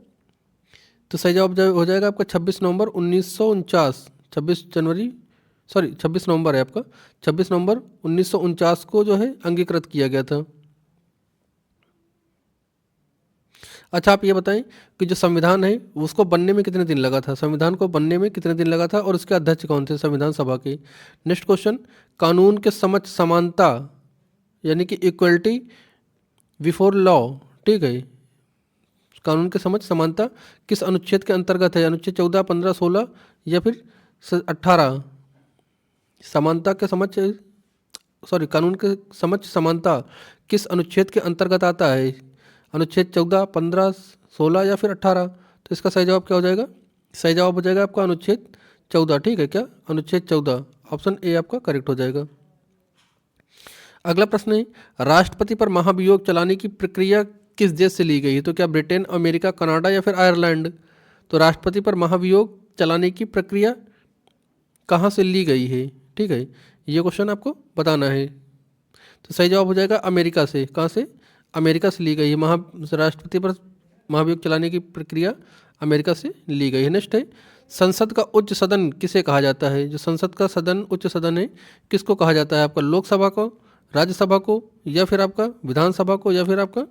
तो सही जवाब हो जाएगा आपका 26 नवंबर 1949। 26 नवंबर है आपका, 26 नवंबर 1949 को जो है अंगीकृत किया गया था। अच्छा, आप ये बताएं कि जो संविधान है उसको बनने में कितने दिन लगा था, संविधान को बनने में कितने दिन लगा था और उसके अध्यक्ष कौन थे संविधान सभा के। नेक्स्ट क्वेश्चन, कानून के समक्ष समानता यानी कि इक्वलिटी बिफोर लॉ, ठीक है, कानून के समक्ष समानता किस अनुच्छेद के अंतर्गत है, अनुच्छेद 14, 15, 16 या फिर 18। समानता के समक्ष कानून के समक्ष समानता किस अनुच्छेद के अंतर्गत आता है, अनुच्छेद 14, 15, 16 या फिर 18। तो इसका सही जवाब क्या हो जाएगा, सही जवाब हो जाएगा आपका अनुच्छेद 14, ठीक है क्या, अनुच्छेद 14, ऑप्शन ए आपका करेक्ट हो जाएगा। अगला प्रश्न है, राष्ट्रपति पर महाभियोग चलाने की प्रक्रिया किस देश से ली गई है, तो क्या ब्रिटेन, अमेरिका, कनाडा या फिर आयरलैंड। तो राष्ट्रपति पर महाभियोग चलाने की प्रक्रिया कहाँ से ली गई है, ठीक है, ये क्वेश्चन आपको बताना है। तो सही जवाब हो जाएगा अमेरिका से, कहाँ से, अमेरिका से ली गई है, राष्ट्रपति पर महाभियोग चलाने की प्रक्रिया अमेरिका से ली गई है। नेक्स्ट है, संसद का उच्च सदन किसे कहा जाता है, जो संसद का सदन उच्च सदन है किसको कहा जाता है, आपका लोकसभा को, राज्यसभा को या फिर आपका विधानसभा को या फिर आपका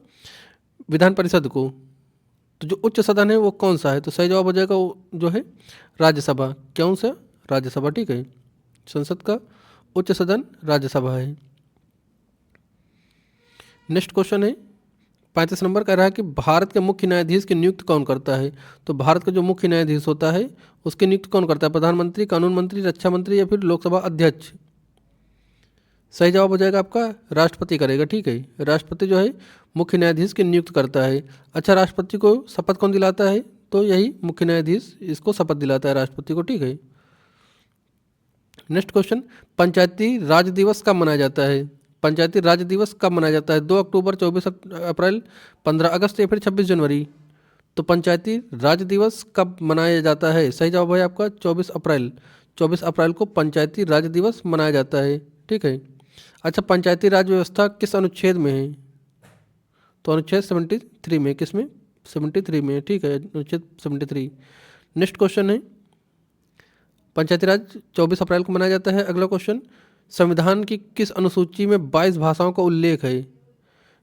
विधान परिषद को। तो जो उच्च सदन है वो कौन सा है, तो सही जवाब हो जाएगा वो जो है राज्यसभा, क्यों सा, राज्यसभा, ठीक है, संसद का उच्च सदन राज्यसभा है। नेक्स्ट क्वेश्चन है 35 नंबर कह रहा है कि भारत के मुख्य न्यायाधीश की नियुक्ति कौन करता है। तो भारत का जो मुख्य न्यायाधीश होता है उसकी नियुक्ति कौन करता है, प्रधानमंत्री, कानून मंत्री, रक्षा मंत्री या फिर लोकसभा अध्यक्ष। सही जवाब हो जाएगा आपका राष्ट्रपति करेगा, ठीक है, राष्ट्रपति जो है मुख्य न्यायाधीश की नियुक्त करता है। अच्छा, राष्ट्रपति को शपथ कौन दिलाता है, तो यही मुख्य न्यायाधीश इसको शपथ दिलाता है राष्ट्रपति को, ठीक है। नेक्स्ट क्वेश्चन, पंचायती राज दिवस कब मनाया जाता है, पंचायती राज दिवस कब मनाया जाता है, 2 अक्टूबर, 24 अप्रैल, 15 अगस्त या फिर 26 जनवरी। तो पंचायती राज दिवस कब मनाया जाता है, सही जवाब है आपका 24 अप्रैल, 24 अप्रैल को पंचायती राज दिवस मनाया जाता है, ठीक है। अच्छा, पंचायती राज व्यवस्था किस अनुच्छेद में है, तो अनुच्छेद 73 में, किस में, 73 में, ठीक है, अनुच्छेद 73। नेक्स्ट क्वेश्चन है, पंचायती राज 24 अप्रैल को मनाया जाता है। अगला क्वेश्चन, संविधान की किस अनुसूची में 22 भाषाओं का उल्लेख है,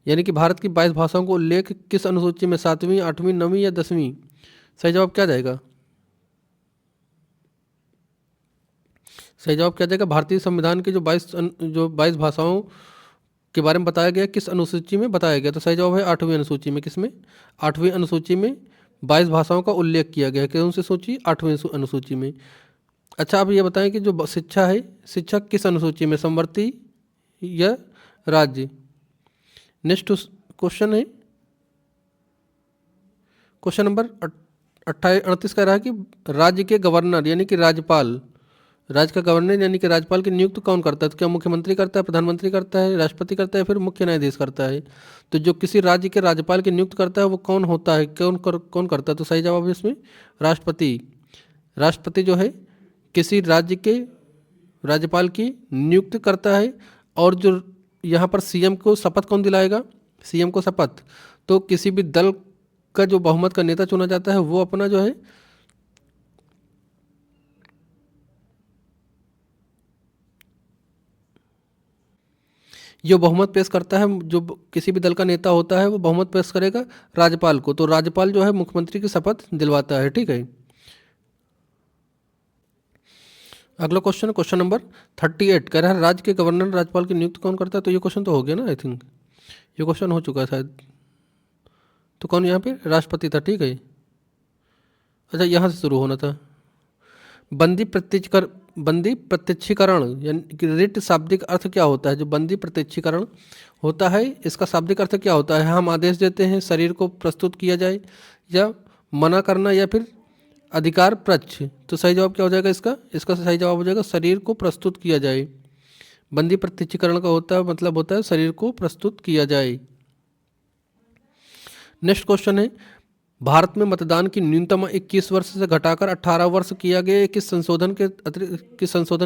यानी कि भारत की 22 भाषाओं का उल्लेख किस अनुसूची में, 7वीं, 8वीं, 9वीं या 10वीं। सही जवाब क्या जाएगा, सही जवाब क्या जाएगा, भारतीय संविधान की जो 22 भाषाओं के बारे में बताया गया किस अनुसूची में बताया गया, तो सही जवाब है 8वीं अनुसूची में, किसमें, 8वीं अनुसूची में 22 भाषाओं का उल्लेख किया गया है, कौन सी सूची, 8वीं अनुसूची में। अच्छा, आप ये बताएं कि जो शिक्षा है, शिक्षा किस अनुसूची में, समवर्ती या राज्य। नेक्स्ट क्वेश्चन है क्वेश्चन नंबर 38 कह रहा है कि राज्य के गवर्नर यानी कि राज्यपाल, राज्य का गवर्नर यानी कि राज्यपाल की नियुक्ति कौन करता है, तो क्या मुख्यमंत्री करता है, प्रधानमंत्री करता है, राष्ट्रपति करता है, फिर मुख्य न्यायाधीश करता है। तो जो किसी राज्य के राज्यपाल की नियुक्ति करता है वो कौन होता है, कौन करता है, तो सही जवाब है इसमें राष्ट्रपति। राष्ट्रपति जो है किसी राज्य के राज्यपाल की नियुक्ति करता है। और जो यहाँ पर सीएम को शपथ कौन दिलाएगा, सीएम को शपथ तो किसी भी दल का जो बहुमत का नेता चुना जाता है वो अपना जो है जो बहुमत पेश करता है, जो किसी भी दल का नेता होता है वो बहुमत पेश करेगा राज्यपाल को, तो राज्यपाल जो है मुख्यमंत्री की शपथ दिलवाता है, ठीक है। अगला क्वेश्चन है क्वेश्चन नंबर 38 कह रहा है राज्य के गवर्नर राज्यपाल की नियुक्ति कौन करता है। तो ये क्वेश्चन तो हो गया ना, आई थिंक ये क्वेश्चन हो चुका है शायद। तो कौन यहाँ पे राष्ट्रपति था, ठीक है। अच्छा, यहाँ से शुरू होना था। बंदी प्रत्यक्षीकरण यानी कि रिट शाब्दिक अर्थ क्या होता है, जो बंदी प्रत्यक्षीकरण होता है इसका शाब्दिक अर्थ क्या होता है, हम आदेश देते हैं शरीर को प्रस्तुत किया जाए, या मना करना, या फिर अधिकार पक्ष। तो सही जवाब क्या हो जाएगा इसका सही जवाब हो जाएगा शरीर को प्रस्तुत किया जाए। बंदी प्रत्यक्षीकरण का मतलब होता है शरीर को प्रस्तुत किया जाए। नेक्स्ट क्वेश्चन है भारत में मतदान की न्यूनतम 21 वर्ष से घटाकर 18 वर्ष किया गया, किस संशोधन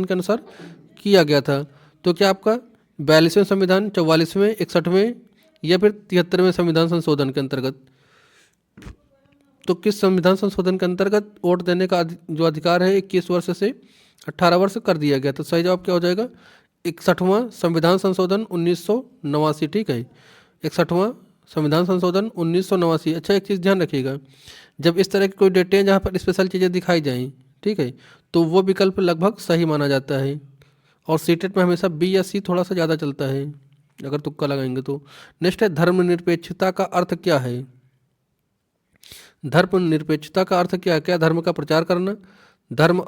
के अनुसार किया गया था। तो क्या आपका 42वें संविधान, 44वें, 61वें या फिर 73वें संविधान संशोधन के अंतर्गत। तो किस संविधान संशोधन के अंतर्गत वोट देने का जो अधिकार है 21 वर्ष से 18 वर्ष कर दिया गया? तो सही जवाब क्या हो जाएगा? 61वां संविधान संशोधन 1989। ठीक है, 61वां संविधान संशोधन 1989। अच्छा, एक चीज़ ध्यान रखिएगा, जब इस तरह की कोई डेटें हैं जहाँ पर स्पेशल चीज़ें दिखाई जाएं, ठीक है, तो वो विकल्प लगभग सही माना जाता है। और सीटेट में हमेशा बी या सी थोड़ा सा ज़्यादा चलता है अगर तुक्का लगाएंगे तो। नेक्स्ट है, धर्मनिरपेक्षता का अर्थ क्या है? धर्मनिरपेक्षता का अर्थ क्या है? क्या धर्म का प्रचार करना, धर्म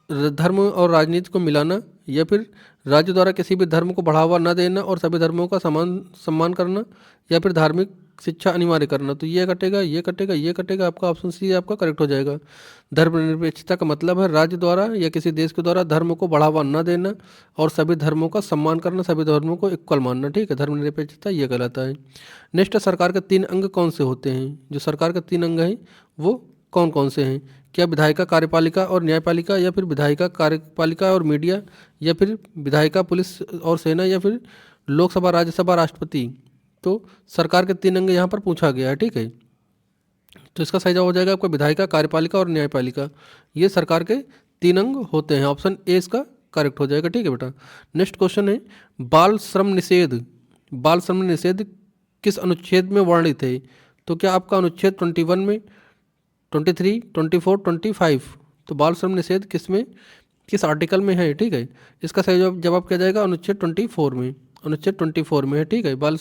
धर्म और राजनीति को मिलाना, या फिर राज्य द्वारा किसी भी धर्म को बढ़ावा न देना और सभी धर्मों का समान सम्मान करना, या फिर धार्मिक शिक्षा अनिवार्य करना? तो ये कटेगा, ये कटेगा, ये कटेगा, आपका ऑप्शन सी आपका करेक्ट हो जाएगा। धर्मनिरपेक्षता का मतलब है राज्य द्वारा या किसी देश के द्वारा धर्म को बढ़ावा न देना और सभी धर्मों का सम्मान करना, सभी धर्मों को इक्वल मानना। ठीक है, धर्मनिरपेक्षता ये कहलाता है। नेक्स्ट, सरकार के 3 अंग कौन से होते हैं? जो सरकार के 3 अंग हैं वो कौन कौन से हैं? क्या विधायिका, कार्यपालिका और न्यायपालिका, या फिर विधायिका, कार्यपालिका और मीडिया, या फिर विधायिका, पुलिस और सेना, या फिर लोकसभा, राज्यसभा, राष्ट्रपति? तो सरकार के 3 अंग यहाँ पर पूछा गया है। ठीक है, तो इसका सही जवाब हो जाएगा आपका विधायिका, कार्यपालिका और न्यायपालिका। ये सरकार के 3 अंग होते हैं। ऑप्शन ए इसका करेक्ट हो जाएगा। ठीक है बेटा। नेक्स्ट क्वेश्चन है, बाल श्रम निषेध, बाल श्रम निषेध किस अनुच्छेद में वर्णित है? तो क्या आपका अनुच्छेद 21 में, 23, 24, 25? तो बाल श्रम निषेध किस में, किस आर्टिकल में है? ठीक है, इसका सही जवाब क्या जाएगा? अनुच्छेद 24 में, अनुच्छेद 24 में है। ठीक है, बाल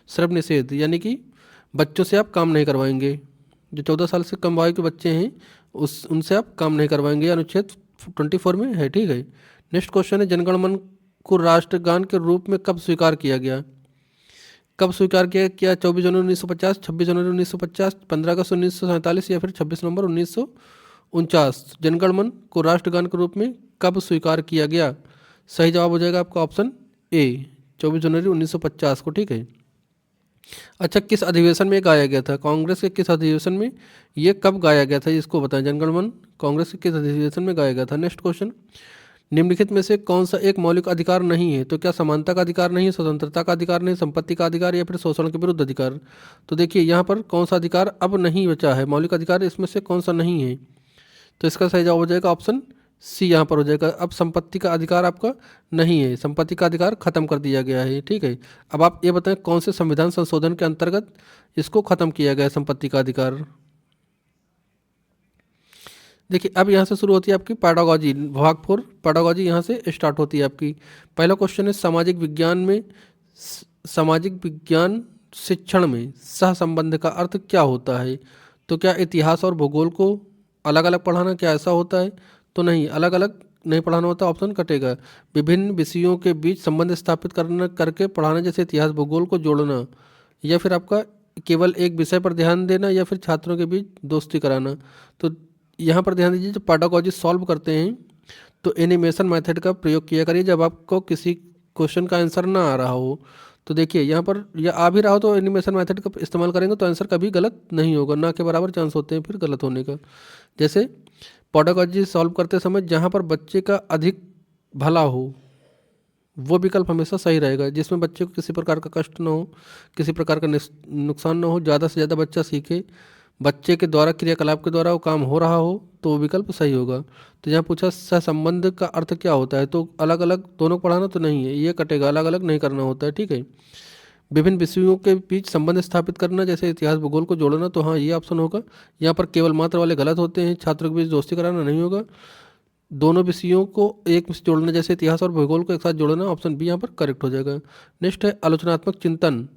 श्रम निषेध यानी कि बच्चों से आप काम नहीं करवाएंगे, जो 14 साल से कम आयु के बच्चे हैं उनसे आप काम नहीं करवाएंगे, अनुच्छेद 24 में है। ठीक है। नेक्स्ट क्वेश्चन है, जनगण मन को राष्ट्रगान के रूप में कब स्वीकार किया गया? कब स्वीकार किया? क्या 24 जनवरी 1950, 26 जनवरी 1950, 15 अगस्त 1947, या फिर 26 नवंबर 1949? जनगण मन को राष्ट्रगान के रूप में कब स्वीकार किया गया? सही जवाब हो जाएगा आपका ऑप्शन ए, 24 जनवरी 1950 को। ठीक है। अच्छा, किस अधिवेशन में गाया गया था? कांग्रेस के किस अधिवेशन में ये कब गाया गया था, इसको बताएं। जनगण मन कांग्रेस के किस अधिवेशन में गाया गया था? नेक्स्ट क्वेश्चन, निम्नलिखित में से कौन सा एक मौलिक अधिकार नहीं है? तो क्या समानता का अधिकार नहीं, स्वतंत्रता का अधिकार नहीं, संपत्ति का अधिकार, या फिर शोषण के विरुद्ध अधिकार? तो देखिए यहाँ पर कौन सा अधिकार अब नहीं बचा है, मौलिक अधिकार इसमें से कौन सा नहीं है? तो इसका सही जवाब हो जाएगा ऑप्शन सी यहाँ पर हो जाएगा। अब संपत्ति का अधिकार आपका नहीं है, संपत्ति का अधिकार खत्म कर दिया गया है। ठीक है। अब आप ये बताएं कौन से संविधान संशोधन के अंतर्गत इसको खत्म किया गया है, संपत्ति का अधिकार? देखिए अब यहाँ से शुरू होती है आपकी पैडागॉजी, भाग 4 पैडागॉजी यहाँ से स्टार्ट होती है आपकी। पहला क्वेश्चन है, सामाजिक विज्ञान में, सामाजिक विज्ञान शिक्षण में सहसंबंध का अर्थ क्या होता है? तो क्या इतिहास और भूगोल को अलग अलग पढ़ाना, क्या ऐसा होता है? तो नहीं, अलग अलग नहीं पढ़ाना होता, ऑप्शन कटेगा। विभिन्न विषयों के बीच संबंध स्थापित करना करके पढ़ाना, जैसे इतिहास भूगोल को जोड़ना, या फिर आपका केवल एक विषय पर ध्यान देना, या फिर छात्रों के बीच दोस्ती कराना। तो यहाँ पर ध्यान दीजिए, जब पैडागॉजी सॉल्व करते हैं तो एनिमेशन मेथड का प्रयोग किया करिए जब आपको किसी क्वेश्चन का आंसर ना आ रहा हो। तो देखिए यहाँ पर या आ भी रहा हो तो एनिमेशन मेथड का इस्तेमाल करेंगे तो आंसर कभी गलत नहीं होगा, ना के बराबर चांस होते हैं फिर गलत होने का। जैसे पैडागॉजी सॉल्व करते समय जहाँ पर बच्चे का अधिक भला हो वो विकल्प हमेशा सही रहेगा, जिसमें बच्चे को किसी प्रकार का कष्ट ना हो, किसी प्रकार का नुकसान ना हो, ज़्यादा से ज़्यादा बच्चा सीखे, बच्चे के द्वारा क्रियाकलाप के द्वारा वो काम हो रहा हो, तो वो विकल्प सही होगा। तो यहाँ पूछा सहसंबंध का अर्थ क्या होता है, तो अलग अलग दोनों पढ़ाना तो नहीं है, ये कटेगा, अलग अलग नहीं करना होता है। ठीक है। विभिन्न विषयों के बीच संबंध स्थापित करना, जैसे इतिहास भूगोल को जोड़ना, तो हाँ ये ऑप्शन होगा। यहाँ पर केवल मात्र वाले गलत होते हैं, छात्रों के बीच दोस्ती कराना नहीं होगा। दोनों विषयों को एक से जोड़ना, जैसे इतिहास और भूगोल को एक साथ जोड़ना, ऑप्शन बी यहाँ पर करेक्ट हो जाएगा। नेक्स्ट है आलोचनात्मक चिंतन,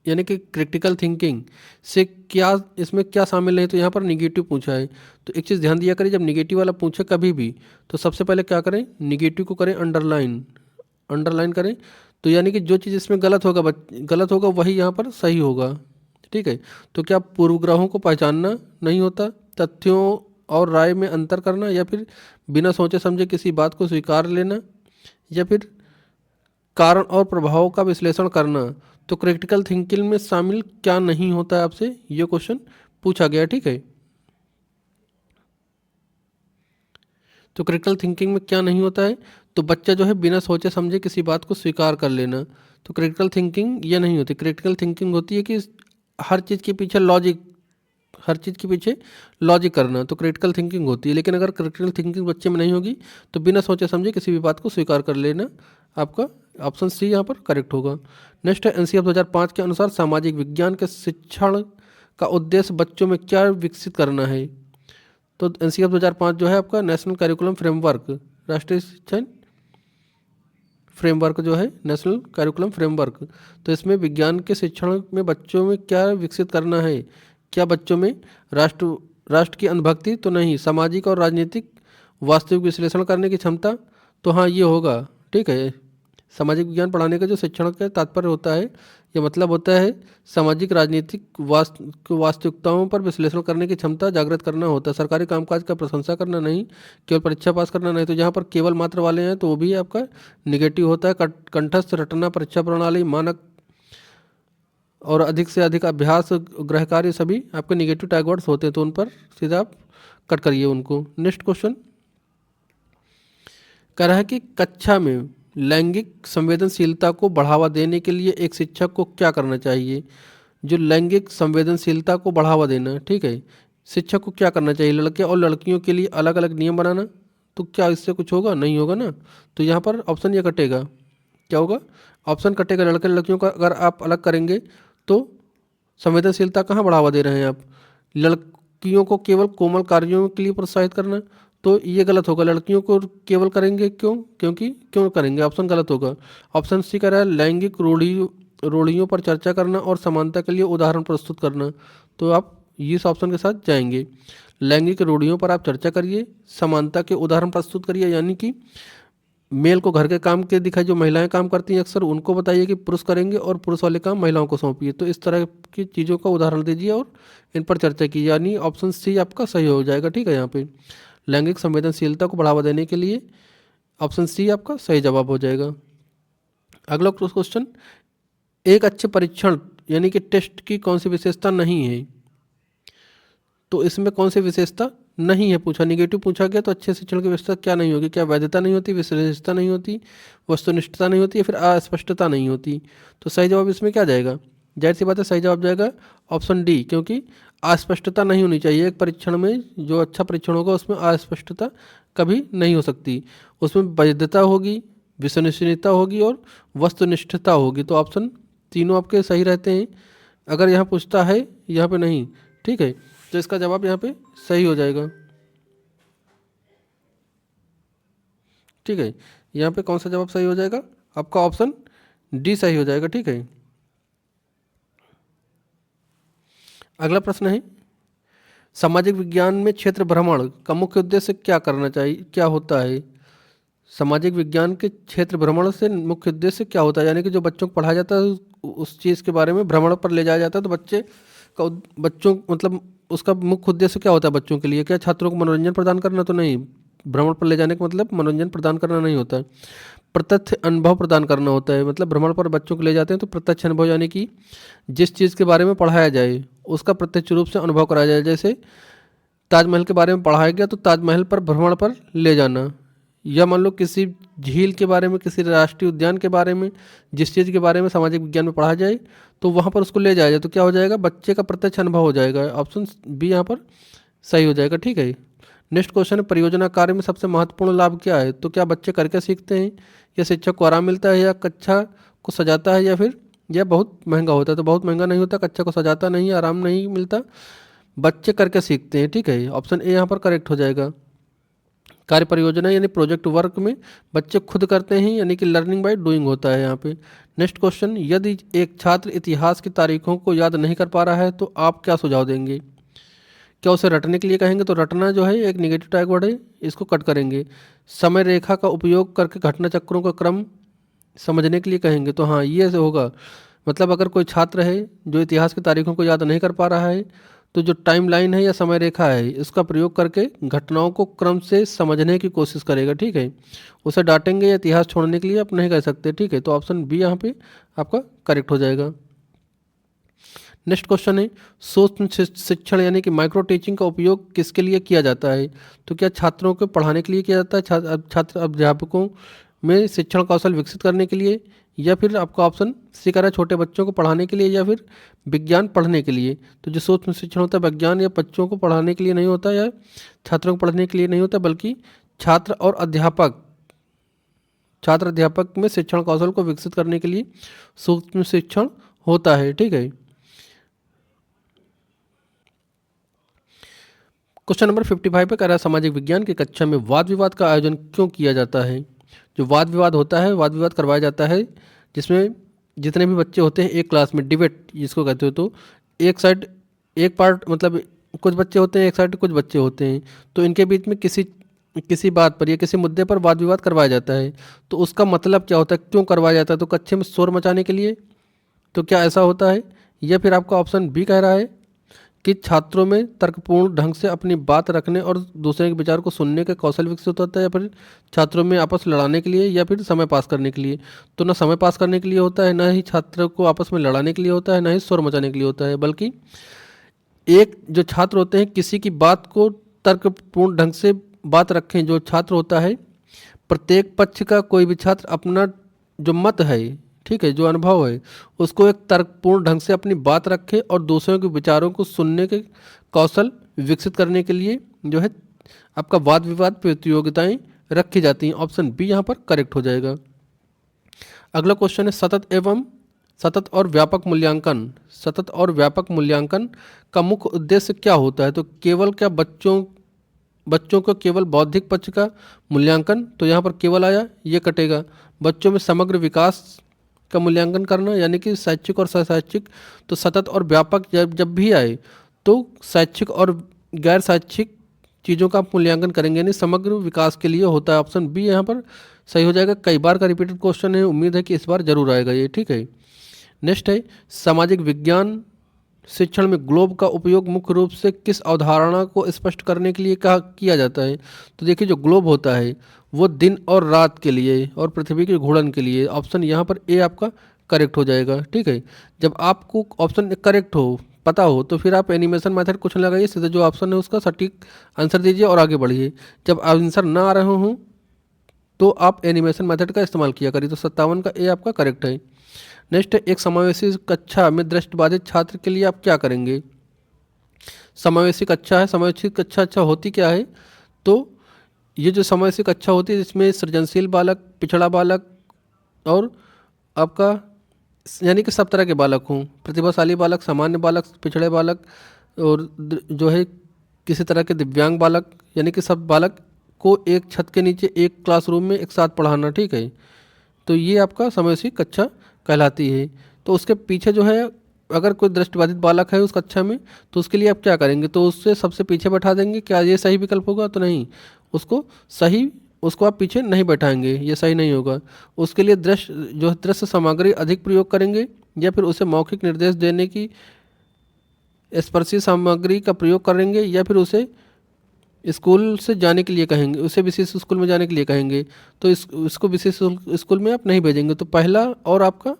यानी कि क्रिटिकल थिंकिंग से क्या, इसमें क्या शामिल है? तो यहाँ पर निगेटिव पूछा है। तो एक चीज़ ध्यान दिया करें, जब निगेटिव वाला पूछे कभी भी तो सबसे पहले क्या करें, निगेटिव को करें अंडरलाइन, अंडरलाइन करें। तो यानी कि जो चीज़ इसमें गलत होगा वही यहाँ पर सही होगा। ठीक है। तो क्या पूर्वग्रहों को पहचानना नहीं होता, तथ्यों और राय में अंतर करना, या फिर बिना सोचे समझे किसी बात को स्वीकार लेना, या फिर कारण और प्रभाव का विश्लेषण करना? तो क्रिटिकल थिंकिंग में शामिल क्या नहीं होता है, आपसे ये क्वेश्चन पूछा गया। ठीक है। तो क्रिटिकल थिंकिंग में क्या नहीं होता है? तो बच्चा जो है बिना सोचे समझे किसी बात को स्वीकार कर लेना, तो क्रिटिकल थिंकिंग ये नहीं होती। क्रिटिकल थिंकिंग होती है कि हर चीज़ के पीछे लॉजिक, हर चीज़ के पीछे लॉजिक करना, तो क्रिटिकल थिंकिंग होती है। लेकिन अगर क्रिटिकल थिंकिंग बच्चे में नहीं होगी तो बिना सोचे समझे किसी भी बात को स्वीकार कर लेना, आपका ऑप्शन सी यहाँ पर करेक्ट होगा। नेक्स्ट है एनसीएफ 2005 के अनुसार सामाजिक विज्ञान के शिक्षण का उद्देश्य बच्चों में क्या विकसित करना है। तो एनसीएफ 2005 जो है आपका नेशनल करिकुलम फ्रेमवर्क, राष्ट्रीय शिक्षा फ्रेमवर्क जो है नेशनल करिकुलम फ्रेमवर्क, तो इसमें विज्ञान के शिक्षण में बच्चों में क्या विकसित करना है। क्या बच्चों में राष्ट्र की अंधभक्ति तो नहीं, सामाजिक और राजनीतिक वास्तविक विश्लेषण करने की क्षमता, तो हाँ ये होगा, ठीक है। सामाजिक विज्ञान पढ़ाने का जो शिक्षण का तात्पर्य होता है, ये मतलब होता है सामाजिक राजनीतिक वास्तविकताओं पर विश्लेषण करने की क्षमता जागृत करना होता है। सरकारी कामकाज का प्रशंसा करना नहीं, केवल परीक्षा पास करना नहीं। तो जहाँ पर केवल मात्र वाले हैं तो वो भी आपका निगेटिव होता है। कंठस्थ रटना, परीक्षा प्रणाली, मानक और अधिक से अधिक अभ्यास, गृह कार्य, सभी आपके निगेटिव टैग वर्ड्स होते हैं, तो उन पर सीधा आप कट करिए उनको। नेक्स्ट क्वेश्चन कह रहा है कि कक्षा में लैंगिक संवेदनशीलता को बढ़ावा देने के लिए एक शिक्षक को क्या करना चाहिए। जो लैंगिक संवेदनशीलता को बढ़ावा देना, ठीक है, शिक्षक को क्या करना चाहिए। लड़के और लड़कियों के लिए अलग अलग नियम बनाना, तो क्या इससे कुछ होगा, नहीं होगा ना। तो यहाँ पर ऑप्शन ये कटेगा, क्या होगा, ऑप्शन कटेगा। लड़के लड़कियों का अगर आप अलग करेंगे तो संवेदनशीलता कहाँ बढ़ावा दे रहे हैं आप। लड़कियों को केवल कोमल कार्यों के लिए प्रोत्साहित करना, तो ये गलत होगा। लड़कियों को केवल करेंगे क्यों, क्योंकि क्यों करेंगे, ऑप्शन गलत होगा। ऑप्शन सी कह रहा है लैंगिक रूढ़ियों पर चर्चा करना और समानता के लिए उदाहरण प्रस्तुत करना, तो आप इस ऑप्शन के साथ जाएंगे। लैंगिक रूढ़ियों पर आप चर्चा करिए, समानता के उदाहरण प्रस्तुत करिए, यानी कि मेल को घर के काम के दिखाई, जो महिलाएं काम करती हैं अक्सर उनको बताइए कि पुरुष करेंगे, और पुरुष वाले काम महिलाओं को सौंपिए। तो इस तरह की चीज़ों का उदाहरण दीजिए और इन पर चर्चा कीजिए, यानी ऑप्शन सी आपका सही हो जाएगा, ठीक है। यहाँ पे लैंगिक संवेदनशीलता को बढ़ावा देने के लिए ऑप्शन सी आपका सही जवाब हो जाएगा। अगला क्वेश्चन, एक अच्छे परीक्षण यानी कि टेस्ट की कौन सी विशेषता नहीं है। तो इसमें कौन सी विशेषता नहीं है पूछा, निगेटिव पूछा गया, तो अच्छे शिक्षण की विशेषता क्या नहीं होगी। क्या वैधता नहीं होती, विश्लेषता नहीं होती, वस्तुनिष्ठता नहीं होती, या फिर अस्पष्टता नहीं होती। तो सही जवाब इसमें क्या जाएगा, जाहिर सी बात है सही जवाब जाएगा ऑप्शन डी, क्योंकि अस्पष्टता नहीं होनी चाहिए। एक परीक्षण में जो अच्छा परीक्षण होगा उसमें अस्पष्टता कभी नहीं हो सकती, उसमें वैधता होगी, विश्वसनीयता होगी और वस्तुनिष्ठता होगी। तो ऑप्शन तीनों आपके सही रहते हैं। अगर यहाँ पूछता है यहाँ पे नहीं, ठीक है, तो इसका जवाब यहाँ पे सही हो जाएगा, ठीक है। यहाँ पे कौन सा जवाब सही हो जाएगा, आपका ऑप्शन डी सही हो जाएगा, ठीक है। अगला प्रश्न है, सामाजिक विज्ञान में क्षेत्र भ्रमण का मुख्य उद्देश्य क्या करना चाहिए, क्या होता है। सामाजिक विज्ञान के क्षेत्र भ्रमण से मुख्य उद्देश्य क्या होता है, यानी कि जो बच्चों को पढ़ाया जाता है उस चीज़ के बारे में भ्रमण पर ले जाया जाता है, तो बच्चों मतलब उसका मुख्य उद्देश्य क्या होता है बच्चों के लिए। क्या छात्रों को मनोरंजन प्रदान करना, तो नहीं, भ्रमण पर ले जाने का मतलब मनोरंजन प्रदान करना नहीं होता है, प्रत्यक्ष अनुभव प्रदान करना होता है। मतलब भ्रमण पर बच्चों को ले जाते हैं तो प्रत्यक्ष अनुभव, यानी कि जिस चीज़ के बारे में पढ़ाया जाए उसका प्रत्यक्ष रूप से अनुभव कराया जाए। जैसे ताजमहल के बारे में पढ़ाया गया तो ताजमहल पर भ्रमण पर ले जाना, या मान लो किसी झील के बारे में, किसी राष्ट्रीय उद्यान के बारे में, जिस चीज़ के बारे में सामाजिक विज्ञान में पढ़ाया जाए तो वहाँ पर उसको ले जाया जाए, तो क्या हो जाएगा, बच्चे का प्रत्यक्ष अनुभव हो जाएगा। ऑप्शन बी यहाँ पर सही हो जाएगा, ठीक है। नेक्स्ट क्वेश्चन है, परियोजना कार्य में सबसे महत्वपूर्ण लाभ क्या है। तो क्या बच्चे करके सीखते हैं, या शिक्षक को आराम मिलता है, या कक्षा को सजाता है, या फिर यह बहुत महंगा होता है। तो बहुत महंगा नहीं होता, कक्षा को सजाता नहीं, आराम नहीं मिलता, बच्चे करके सीखते हैं, ठीक है। ऑप्शन ए यहाँ पर करेक्ट हो जाएगा। कार्य परियोजना यानी प्रोजेक्ट वर्क में बच्चे खुद करते हैं, यानी कि लर्निंग बाय डूइंग होता है यहाँ पे। नेक्स्ट क्वेश्चन, यदि एक छात्र इतिहास की तारीखों को याद नहीं कर पा रहा है तो आप क्या सुझाव देंगे। क्या उसे रटने के लिए कहेंगे, तो रटना जो है एक नेगेटिव टैग वर्ड है, इसको कट करेंगे। समय रेखा का उपयोग करके घटना चक्रों का क्रम समझने के लिए कहेंगे, तो हाँ ये से होगा। मतलब अगर कोई छात्र है जो इतिहास की तारीखों को याद नहीं कर पा रहा है तो जो टाइम लाइन है या समय रेखा है इसका प्रयोग करके घटनाओं को क्रम से समझने की कोशिश करेगा, ठीक है। उसे डांटेंगे या इतिहास छोड़ने के लिए आप नहीं कह सकते, ठीक है। तो ऑप्शन बी यहाँ पे आपका करेक्ट हो जाएगा। नेक्स्ट क्वेश्चन है, सूक्ष्म शिक्षण यानी कि माइक्रो टीचिंग का उपयोग किसके लिए किया जाता है। तो क्या छात्रों को पढ़ाने के लिए किया जाता है, छात्र अध्यापकों में शिक्षण कौशल विकसित करने के लिए, या फिर आपका ऑप्शन सी कह रहा है छोटे बच्चों को पढ़ाने के लिए या फिर विज्ञान पढ़ने के लिए। तो जो सूक्ष्म शिक्षण होता है विज्ञान या बच्चों को पढ़ाने के लिए नहीं होता या छात्रों को पढ़ने के लिए नहीं होता, बल्कि छात्र अध्यापक में शिक्षण कौशल को विकसित करने के लिए सूक्ष्म शिक्षण होता है। ठीक है। क्वेश्चन नंबर 55 पे कह रहा है सामाजिक विज्ञान की कक्षा में वाद विवाद का आयोजन क्यों किया जाता है। जो वाद विवाद होता है, वाद विवाद करवाया जाता है जिसमें जितने भी बच्चे होते हैं एक क्लास में, डिबेट जिसको कहते हो, तो एक साइड एक पार्ट मतलब कुछ बच्चे होते हैं, एक साइड कुछ बच्चे होते हैं, तो इनके बीच में किसी बात पर या किसी मुद्दे पर वाद विवाद करवाया जाता है। तो उसका मतलब क्या होता है, क्यों करवाया जाता है, तो कक्षा में शोर मचाने के लिए। तो क्या ऐसा होता है, या फिर आपका ऑप्शन बी कह रहा है कि छात्रों में तर्कपूर्ण ढंग से अपनी बात रखने और दूसरे के विचार को सुनने का कौशल विकसित होता है, या फिर छात्रों में आपस लड़ाने के लिए या फिर समय पास करने के लिए। तो ना समय पास करने के लिए होता है, ना ही छात्रों को आपस में लड़ाने के लिए होता है, ना ही शोर मचाने के लिए होता है, बल्कि एक जो छात्र होते हैं किसी की बात को तर्कपूर्ण ढंग से बात रखें। जो छात्र होता है प्रत्येक पक्ष का कोई भी छात्र अपना जो मत है, ठीक है, जो अनुभव है, उसको एक तर्कपूर्ण ढंग से अपनी बात रखे और दूसरों के विचारों को सुनने के कौशल विकसित करने के लिए जो है आपका वाद विवाद प्रतियोगिताएं रखी जाती हैं। ऑप्शन बी यहाँ पर करेक्ट हो जाएगा। अगला क्वेश्चन है सतत और व्यापक मूल्यांकन। सतत और व्यापक मूल्यांकन का मुख्य उद्देश्य क्या होता है। तो केवल क्या बच्चों को केवल बौद्धिक पक्ष का मूल्यांकन, तो यहाँ पर केवल आया, ये कटेगा। बच्चों में समग्र विकास का मूल्यांकन करना, यानी कि शैक्षिक और शैक्षिक। तो सतत और व्यापक जब भी आए तो शैक्षिक और गैर शैक्षिक चीज़ों का मूल्यांकन करेंगे, यानी समग्र विकास के लिए होता है। ऑप्शन बी यहाँ पर सही हो जाएगा। कई बार का रिपीटेड क्वेश्चन है, उम्मीद है कि इस बार जरूर आएगा ये। ठीक है। नेक्स्ट है सामाजिक विज्ञान शिक्षण में ग्लोब का उपयोग मुख्य रूप से किस अवधारणा को स्पष्ट करने के लिए किया जाता है। तो देखिए जो ग्लोब होता है वो दिन और रात के लिए और पृथ्वी के घूर्णन के लिए। ऑप्शन यहाँ पर ए आपका करेक्ट हो जाएगा। ठीक है। जब आपको ऑप्शन करेक्ट हो, पता हो, तो फिर आप एनिमेशन मेथड कुछ लगाइए, सीधे जो ऑप्शन है उसका सटीक आंसर दीजिए और आगे बढ़िए। जब आंसर ना आ रहे हों तो आप एनिमेशन मेथड का इस्तेमाल किया करिए। तो 57 का ए आपका करेक्ट है। नेक्स्ट है एक समावेशी कक्षा में दृष्टिबाधित छात्र के लिए आप क्या करेंगे। समावेशी कक्षा है, समावेशी कक्षा अच्छा होती क्या है। तो ये जो समावेशी कक्षा होती है जिसमें सृजनशील बालक, पिछड़ा बालक और आपका यानी कि सब तरह के बालक हों, प्रतिभाशाली बालक, सामान्य बालक, पिछड़े बालक और जो है किसी तरह के दिव्यांग बालक, यानी कि सब बालक को एक छत के नीचे एक क्लासरूम में एक साथ पढ़ाना। ठीक है। तो ये आपका समावेशी कक्षा कहलाती है। तो उसके पीछे जो है अगर कोई दृष्टिबाधित बालक है उस कक्षा में, तो उसके लिए आप क्या करेंगे, तो उससे सबसे पीछे बैठा देंगे। क्या ये सही विकल्प होगा, तो नहीं, उसको आप पीछे नहीं बैठाएंगे, ये सही नहीं होगा। उसके लिए दृश्य सामग्री अधिक प्रयोग करेंगे, या फिर उसे मौखिक निर्देश देने की स्पर्शी सामग्री का प्रयोग करेंगे, या फिर उसे स्कूल से जाने के लिए कहेंगे, उसे विशेष स्कूल में जाने के लिए कहेंगे। तो इसको विशेष स्कूल में आप नहीं भेजेंगे। तो पहला और आपका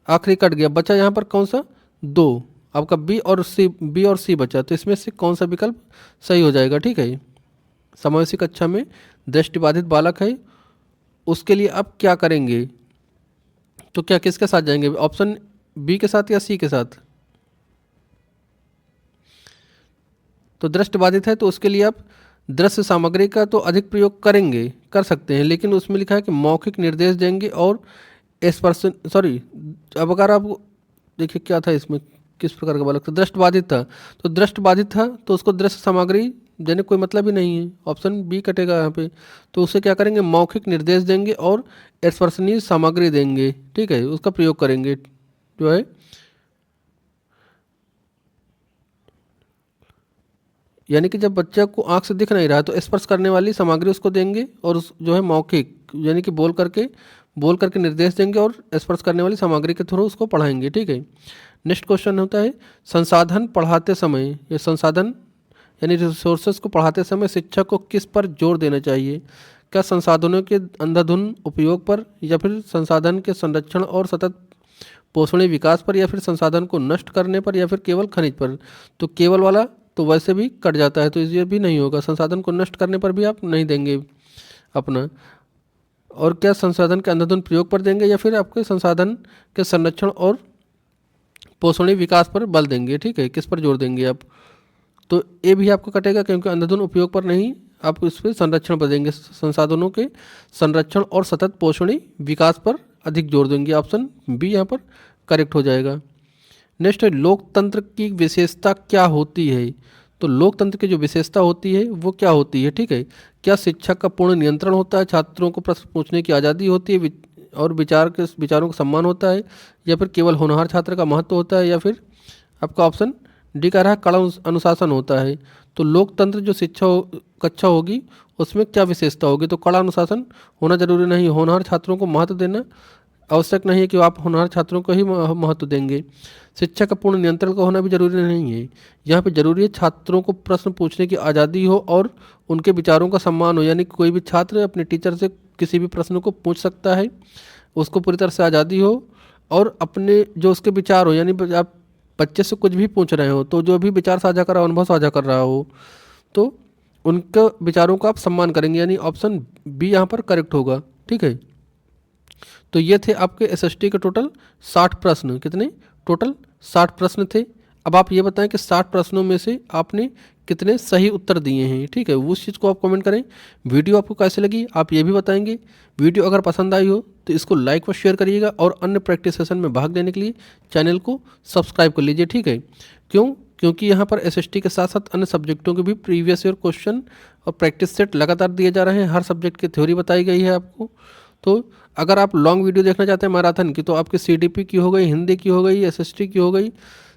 आखिरी कट गया, बचा यहाँ पर कौन सा, दो, आपका बी और सी बचा। तो इसमें से कौन सा विकल्प सही हो जाएगा। ठीक है। समावेशी कक्षा में दृष्टिबाधित बालक है, उसके लिए आप क्या करेंगे, तो क्या किसके साथ जाएंगे, ऑप्शन बी के साथ या सी के साथ। तो दृष्टिबाधित है तो उसके लिए आप दृश्य सामग्री का तो अधिक प्रयोग कर सकते हैं, लेकिन उसमें लिखा है कि मौखिक निर्देश देंगे और अब अगर आप देखिए क्या था इसमें, किस प्रकार का बालक था, दृष्टिबाधित था। तो दृष्टिबाधित था तो उसको दृश्य सामग्री देने कोई मतलब ही नहीं है। ऑप्शन बी कटेगा यहाँ पे। तो उसे क्या करेंगे, मौखिक निर्देश देंगे और स्पर्शनीय सामग्री देंगे। ठीक है, उसका प्रयोग करेंगे जो है, यानी कि जब बच्चे को आंख से दिख नहीं रहा है तो स्पर्श करने वाली सामग्री उसको देंगे, और जो है मौखिक यानी कि बोल करके निर्देश देंगे और स्पर्श करने वाली सामग्री के थ्रू उसको पढ़ाएंगे। ठीक है। नेक्स्ट क्वेश्चन होता है संसाधन पढ़ाते समय, ये संसाधन यानी रिसोर्सेज को पढ़ाते समय शिक्षक को किस पर जोर देना चाहिए। क्या संसाधनों के अंधाधुंध उपयोग पर, या फिर संसाधन के संरक्षण और सतत पोषणीय विकास पर, या फिर संसाधन को नष्ट करने पर, या फिर केवल खनिज पर। तो केवल वाला तो वैसे भी कट जाता है, तो ये भी नहीं होगा। संसाधन को नष्ट करने पर भी आप नहीं देंगे अपना। और क्या संसाधन के अंधाधुंध प्रयोग पर देंगे या फिर आपके संसाधन के संरक्षण और पोषणीय विकास पर बल देंगे, ठीक है, किस पर जोर देंगे आप। तो ये भी आपको कटेगा क्योंकि अंधाधुंध उपयोग पर नहीं, आप इस पर संरक्षण पर देंगे, संसाधनों के संरक्षण और सतत पोषणीय विकास पर अधिक जोर देंगे। ऑप्शन बी यहाँ पर करेक्ट हो जाएगा। नेक्स्ट है लोकतंत्र की विशेषता क्या होती है। तो लोकतंत्र की जो विशेषता होती है वो क्या होती है, ठीक है। क्या शिक्षक का पूर्ण नियंत्रण होता है, छात्रों को प्रश्न पूछने की आज़ादी होती है और विचारों का सम्मान होता है, या फिर केवल होनहार छात्र का महत्व होता है, या फिर आपका ऑप्शन डी कह रहा है कड़ा अनुशासन होता है। तो लोकतंत्र जो कक्षा होगी उसमें क्या विशेषता होगी, तो कड़ा अनुशासन होना जरूरी नहीं, होनहार छात्रों को महत्व देना आवश्यक नहीं है कि आप होनहार छात्रों को ही महत्व देंगे। शिक्षा का पूर्ण नियंत्रण का होना भी जरूरी नहीं है, यहाँ पे जरूरी है छात्रों को प्रश्न पूछने की आज़ादी हो और उनके विचारों का सम्मान हो, यानी कोई भी छात्र अपने टीचर से किसी भी प्रश्न को पूछ सकता है, उसको पूरी तरह से आज़ादी हो और अपने जो उसके विचार हो, यानी आप बच्चे से कुछ भी पूछ रहे हो तो जो भी विचार साझा कर रहा हो, अनुभव साझा कर रहा हो, तो उनके विचारों का आप सम्मान करेंगे, यानी ऑप्शन बी यहाँ पर करेक्ट होगा, ठीक है। तो ये थे आपके एसएसटी के टोटल 60 प्रश्न। कितने टोटल 60 प्रश्न थे। अब आप ये बताएं कि 60 प्रश्नों में से आपने कितने सही उत्तर दिए हैं, ठीक है, उस चीज़ को आप कमेंट करें। वीडियो आपको कैसे लगी आप ये भी बताएंगे। वीडियो अगर पसंद आई हो तो इसको लाइक व शेयर करिएगा और अन्य प्रैक्टिस सेशन में भाग लेने के लिए चैनल को सब्सक्राइब कर लीजिए, ठीक है। क्योंकि यहाँ पर एसएसटी के साथ साथ अन्य सब्जेक्टों के भी प्रीवियस ईयर क्वेश्चन और प्रैक्टिस सेट लगातार दिए जा रहे हैं। हर सब्जेक्ट की थ्योरी बताई गई है आपको। तो अगर आप लॉन्ग वीडियो देखना चाहते हैं मैराथन की, तो आपकी सीडीपी की हो गई, हिंदी की हो गई, एसएसटी की हो गई,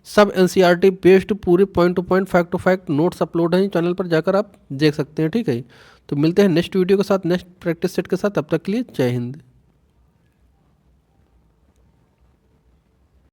सब एनसीईआरटी बेस्ड पूरे point to point fact to fact notes upload हैं चैनल पर, जाकर आप देख सकते हैं, ठीक है। तो मिलते हैं नेक्स्ट वीडियो के साथ, नेक्स्ट प्रैक्टिस सेट के साथ। तब तक के लिए जय हिंद।